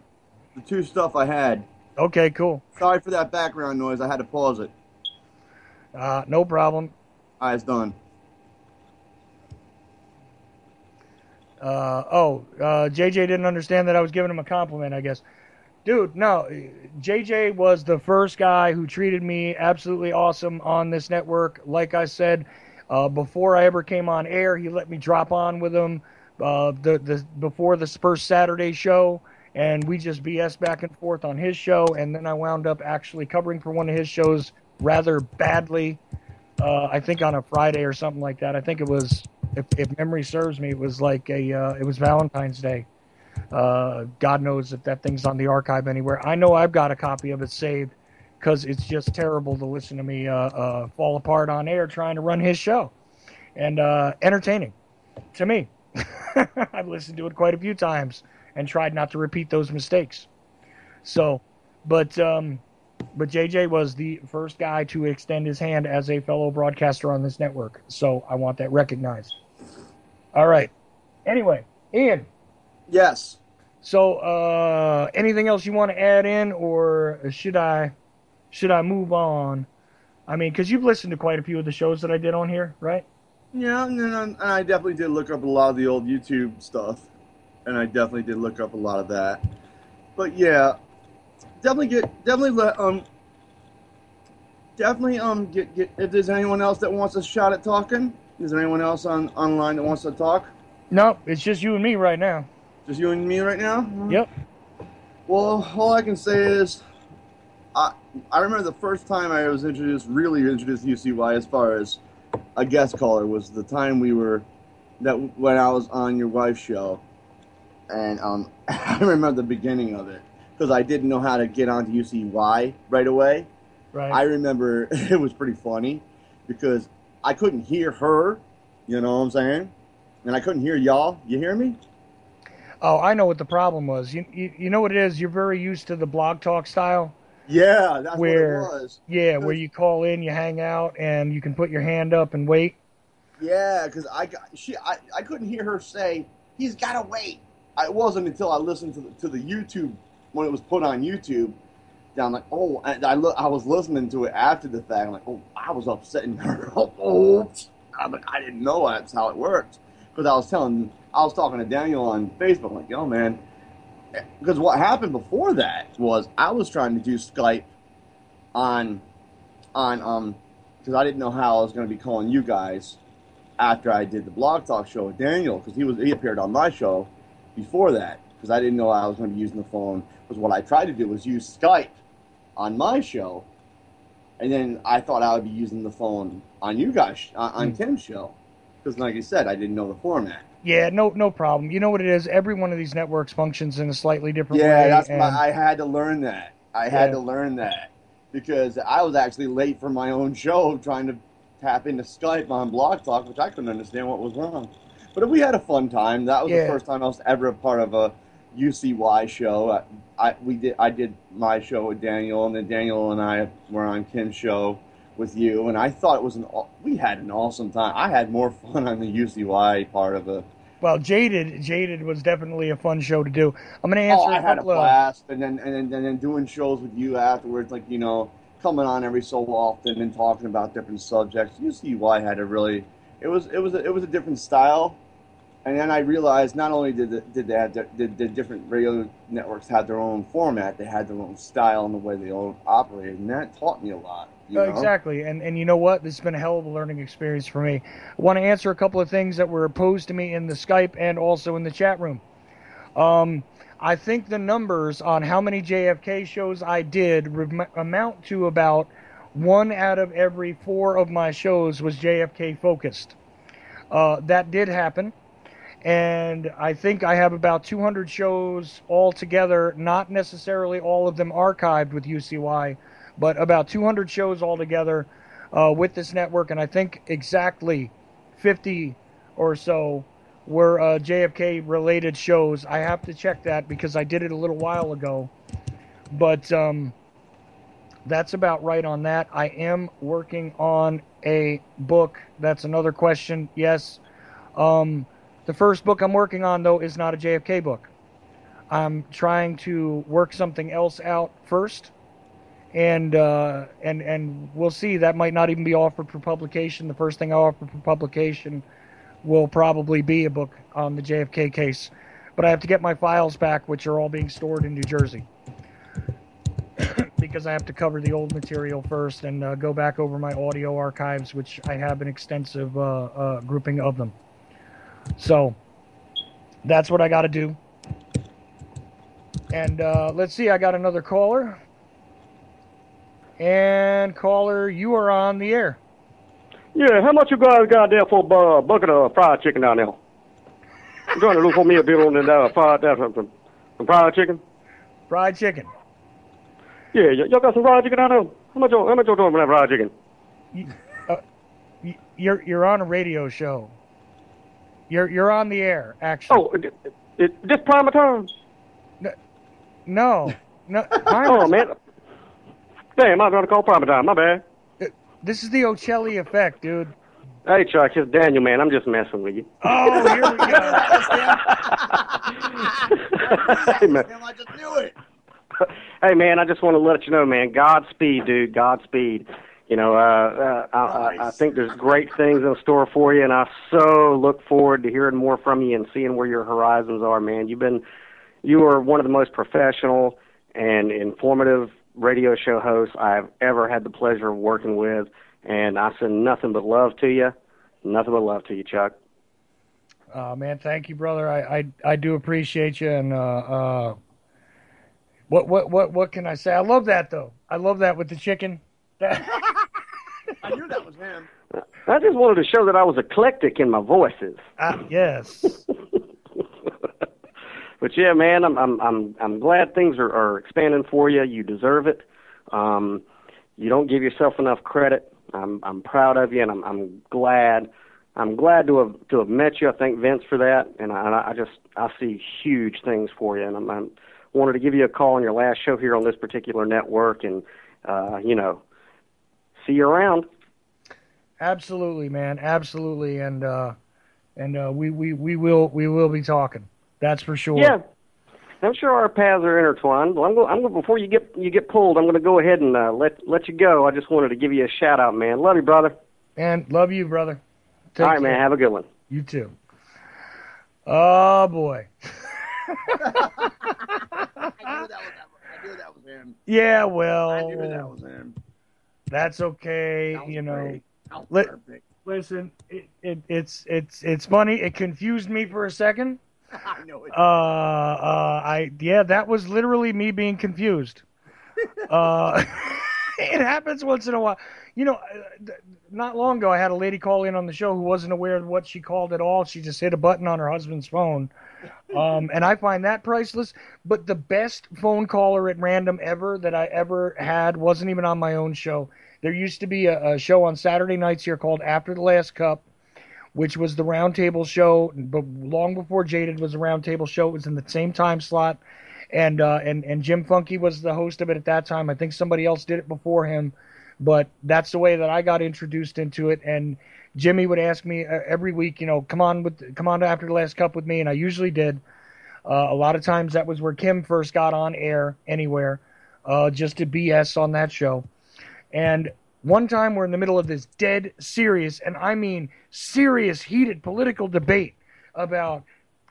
The two stuff I had. Okay, cool. Sorry for that background noise. I had to pause it. No problem. It's done. JJ didn't understand that I was giving him a compliment, I guess. Dude, no. JJ was the first guy who treated me absolutely awesome on this network. Like I said, before I ever came on air, he let me drop on with him before the first Saturday show, and we just BS back and forth on his show, and then I wound up actually covering for one of his shows rather badly. I think on a Friday or something like that. I think it was, if memory serves me, it was like it was Valentine's Day. God knows if that thing's on the archive anywhere. I know I've got a copy of it saved because it's just terrible to listen to me fall apart on air trying to run his show. And entertaining to me. I've listened to it quite a few times and tried not to repeat those mistakes. So, but JJ was the first guy to extend his hand as a fellow broadcaster on this network. So I want that recognized. All right. Anyway, Ian. Yes. So, anything else you want to add in, or should I move on? I mean, because you've listened to quite a few of the shows that I did on here, right? Yeah, and I definitely did look up a lot of the old YouTube stuff, and I definitely did look up a lot of that. But yeah, definitely get if there's anyone else that wants a shot at talking. Is there anyone else online that wants to talk? No, it's just you and me right now. Just you and me right now? Yep. Well, all I can say is, I remember the first time I was really introduced to UCY as far as a guest caller was the time when I was on your wife's show, and I remember the beginning of it because I didn't know how to get onto UCY right away. Right. I remember it was pretty funny because I couldn't hear her, you know what I'm saying, and I couldn't hear y'all. You hear me? Oh, I know what the problem was. You know what it is? You're very used to the blog talk style. Yeah, that's what it was. Yeah, where you call in, you hang out, and you can put your hand up and wait. Yeah, because I couldn't hear her say, "He's got to wait." It wasn't until I listened to the YouTube, when it was put on YouTube, that I'm like, oh, and I was listening to it after the fact. I'm like, oh, I was upsetting her. I'm like, I didn't know that's how it worked. Because I was talking to Daniel on Facebook, like, yo, man, because what happened before that was I was trying to do Skype on because I didn't know how I was going to be calling you guys after I did the Blog Talk show with Daniel, because he appeared on my show before that, because I didn't know I was going to be using the phone. Because what I tried to do was use Skype on my show, and then I thought I would be using the phone on you guys on Tim's show, because like you said, I didn't know the format. Yeah, no problem. You know what it is? Every one of these networks functions in a slightly different way. Yeah, that's why I had to learn that. I had to learn that because I was actually late for my own show trying to tap into Skype on Blog Talk, which I couldn't understand what was wrong. But we had a fun time. That was the first time I was ever a part of a UCY show. I did my show with Daniel, and then Daniel and I were on Kim's show with you, and I thought we had an awesome time. I had more fun on the UCY part of it. Well, Jaded was definitely a fun show to do. I'm going to answer I had a blast, and then doing shows with you afterwards, like, you know, coming on every so often and talking about different subjects. UCY had it was a different style. And then I realized not only did the different radio networks have their own format, they had their own style and the way they all operated, and that taught me a lot. You know? Exactly, and you know what? This has been a hell of a learning experience for me. I want to answer a couple of things that were posed to me in the Skype and also in the chat room. I think the numbers on how many JFK shows I did amount to about 1 out of every 4 of my shows was JFK focused. That did happen. And I think I have about 200 shows altogether, not necessarily all of them archived with UCY, but about 200 shows altogether with this network. And I think exactly 50 or so were JFK-related shows. I have to check that because I did it a little while ago. But that's about right on that. I am working on a book. That's another question. Yes. The first book I'm working on, though, is not a JFK book. I'm trying to work something else out first, and we'll see. That might not even be offered for publication. The first thing I offer for publication will probably be a book on the JFK case, but I have to get my files back, which are all being stored in New Jersey, because I have to cover the old material first and go back over my audio archives, which I have an extensive grouping of them. So that's what I got to do. And let's see, I got another caller. And caller, you are on the air. Yeah, how much you guys got there for a bucket of fried chicken down there? I'm trying to look for me a bit on some fried chicken. Fried chicken. Yeah, y'all got some fried chicken down there? How much y'all talking for that fried chicken? You're on a radio show. You're on the air, actually. Oh, this prime time? No. Oh, man. Damn, I was going to call prime time. My bad. This is the Ochelli effect, dude. Hey, Chuck, it's Daniel, man. I'm just messing with you. Oh, here we go. Hey, man. I just knew it. Hey, man, I just want to let you know, man, Godspeed, dude, Godspeed. You know, I think there's great things in store for you, and I so look forward to hearing more from you and seeing where your horizons are, man. You are one of the most professional and informative radio show hosts I've ever had the pleasure of working with, and I send nothing but love to you. Nothing but love to you, Chuck. Man, thank you, brother. I do appreciate you, and what can I say? I love that though. I love that with the chicken. I knew that was him. I just wanted to show that I was eclectic in my voices. Yes. But yeah, man, I'm glad things are expanding for you. You deserve it. You don't give yourself enough credit. I'm proud of you, and I'm glad. I'm glad to have met you. I thank Vince for that, and I see huge things for you. And I wanted to give you a call on your last show here on this particular network, and see you around. Absolutely, man. Absolutely, and we will be talking. That's for sure. Yeah, I'm sure our paths are intertwined. Well, I'm going before you get pulled. I'm going to go ahead and let you go. I just wanted to give you a shout out, man. Love you, brother. And love you, brother. All right, man. Have a good one. You too. Oh boy. I knew that was him. Yeah, well. I knew that was him. That's okay. That was you know. great. That was perfect. Listen, it's funny. It confused me for a second. I know it. That was literally me being confused. It happens once in a while. You know, not long ago I had a lady call in on the show who wasn't aware of what she called at all. She just hit a button on her husband's phone. And I find that priceless. But the best phone caller at random ever that I ever had wasn't even on my own show. There used to be a show on Saturday nights here called After the Last Cup, which was the Roundtable show. But long before Jaded was a Roundtable show, it was in the same time slot. And Jim Funky was the host of it at that time. I think somebody else did it before him. But that's the way that I got introduced into it. And Jimmy would ask me every week, you know, come on to After the Last Cup with me, and I usually did. A lot of times that was where Kim first got on air anywhere, just to BS on that show. And one time we're in the middle of this dead serious, and I mean serious, heated political debate about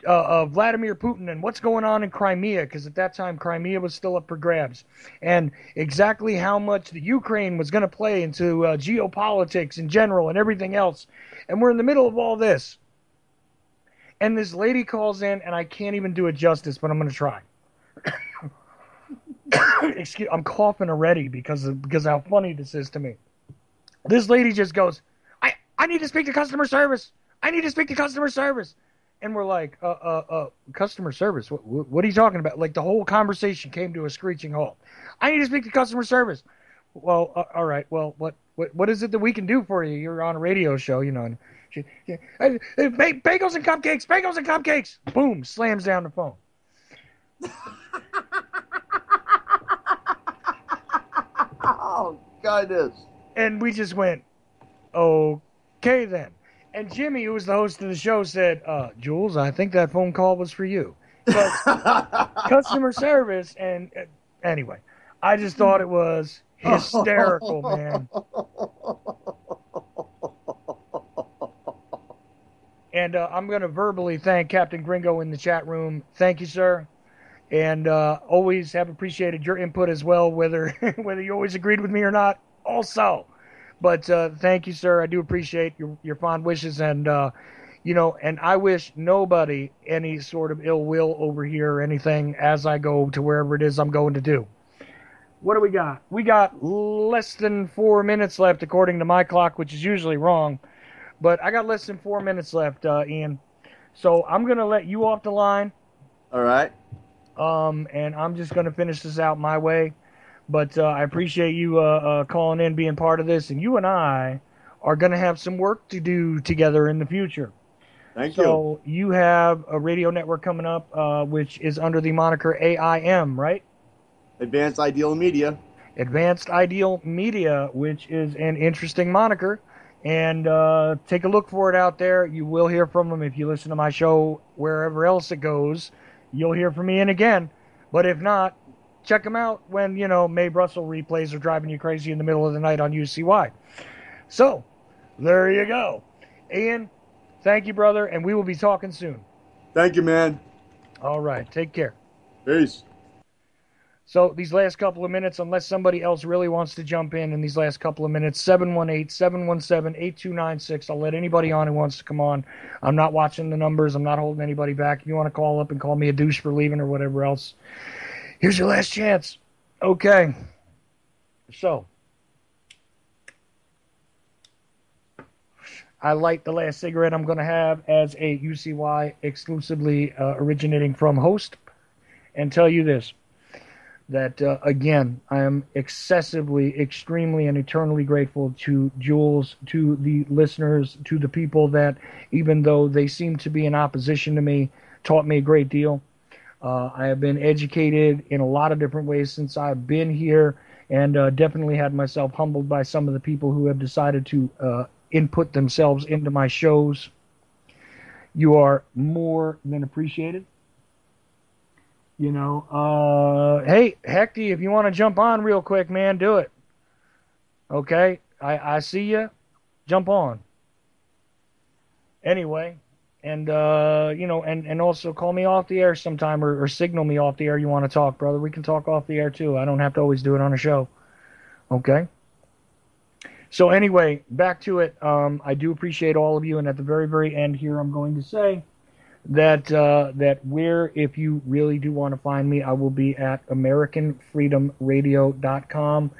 Vladimir Putin and what's going on in Crimea, because at that time Crimea was still up for grabs, and exactly how much the Ukraine was going to play into geopolitics in general and everything else. And we're in the middle of all this, and this lady calls in, and I can't even do it justice, but I'm going to try. Excuse, I'm coughing already because of how funny this is to me. This lady just goes, I need to speak to customer service. I need to speak to customer service. And we're like, customer service? What are you talking about? Like, the whole conversation came to a screeching halt. I need to speak to customer service. Well, all right. Well, what is it that we can do for you? You're on a radio show, you know. And bagels and cupcakes, bagels and cupcakes. Boom, slams down the phone. Oh, goodness. And we just went, okay then. And Jimmy, who was the host of the show, said, Jules, I think that phone call was for you. Customer service. And anyway, I just thought it was hysterical, man. And I'm going to verbally thank Captain Gringo in the chat room. Thank you, sir. And always have appreciated your input as well, whether whether you always agreed with me or not. Also, but thank you, sir. I do appreciate your fond wishes, and and I wish nobody any sort of ill will over here or anything as I go to wherever it is I'm going to do. What do we got? We got less than 4 minutes left, according to my clock, which is usually wrong. But I got less than 4 minutes left, Ian. So I'm gonna let you off the line. All right. And I'm just gonna finish this out my way. But I appreciate you calling in, being part of this, and you and I are gonna have some work to do together in the future. Thank you. So you have a radio network coming up, which is under the moniker AIM, right? Advanced Ideal Media. Advanced Ideal Media, which is an interesting moniker. And take a look for it out there. You will hear from them if you listen to my show wherever else it goes. You'll hear from me in again. But if not, check them out when, Mae Brussel replays are driving you crazy in the middle of the night on UCY. So, there you go. Ian, thank you, brother, and we will be talking soon. Thank you, man. All right, take care. Peace. So these last couple of minutes, unless somebody else really wants to jump in these last couple of minutes, 718-717-8296. I'll let anybody on who wants to come on. I'm not watching the numbers. I'm not holding anybody back. If you want to call up and call me a douche for leaving or whatever else, here's your last chance. Okay. So I light the last cigarette I'm going to have as a UCY exclusively originating from host and tell you this. That, again, I am excessively, extremely, and eternally grateful to Jules, to the listeners, to the people that, even though they seem to be in opposition to me, taught me a great deal. I have been educated in a lot of different ways since I've been here, and definitely had myself humbled by some of the people who have decided to input themselves into my shows. You are more than appreciated. Hey, Hecty, if you want to jump on real quick, man, do it. Okay? I see you. Jump on. Anyway, and also call me off the air sometime or signal me off the air you want to talk, brother. We can talk off the air, too. I don't have to always do it on a show. Okay? So anyway, back to it. I do appreciate all of you, and at the very, very end here, I'm going to say that if you really do want to find me, I will be at AmericanFreedomRadio.com.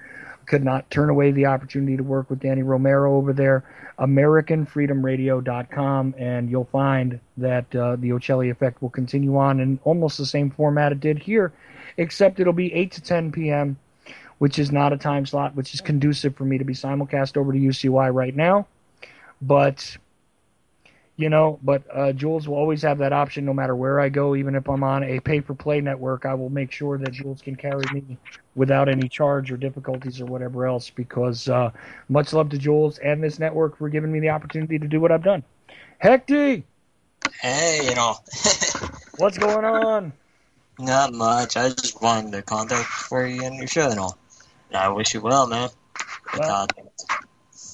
Could not turn away the opportunity to work with Danny Romero over there. AmericanFreedomRadio.com, and you'll find that the Ochelli Effect will continue on in almost the same format it did here, except it'll be 8 to 10 p.m., which is not a time slot which is conducive for me to be simulcast over to UCY right now. But Jules will always have that option no matter where I go. Even if I'm on a pay-for-play network, I will make sure that Jules can carry me without any charge or difficulties or whatever else, because much love to Jules and this network for giving me the opportunity to do what I've done. Hecty! Hey, What's going on? Not much. I just wanted to contact for you and your show and all. And I wish you well, man. Well,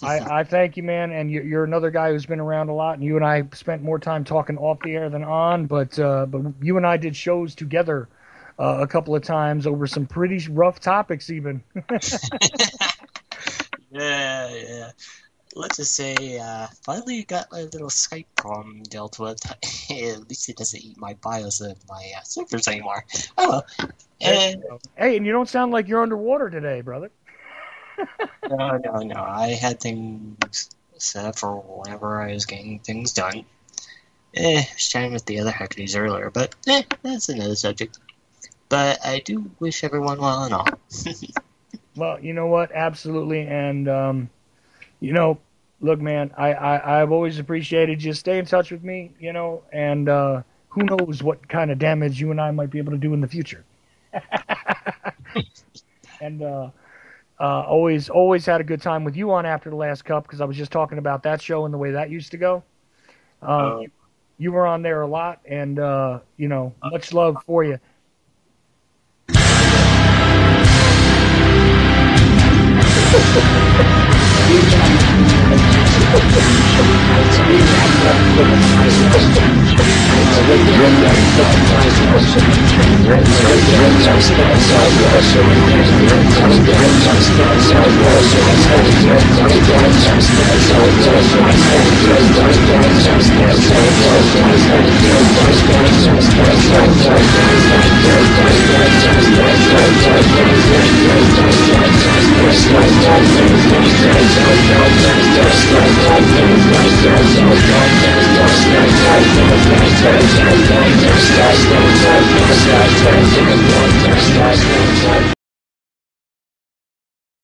I thank you, man, and you're another guy who's been around a lot, and you and I spent more time talking off the air than on, but you and I did shows together a couple of times over some pretty rough topics even. Yeah. Let's just say, finally got my little Skype problem dealt with. At least it doesn't eat my BIOS and my servers anymore. Oh, well. Hey, and you don't sound like you're underwater today, brother. No. I had things set up for whenever I was getting things done. I was chatting with the other hackers earlier, but that's another subject. But I do wish everyone well and all. Well, you know what? Absolutely. And, look, man, I've always appreciated you. Stay in touch with me, and who knows what kind of damage you and I might be able to do in the future. And always had a good time with you on After the Last Cup, because I was just talking about that show and the way that used to go. You were on there a lot, and, much love for you.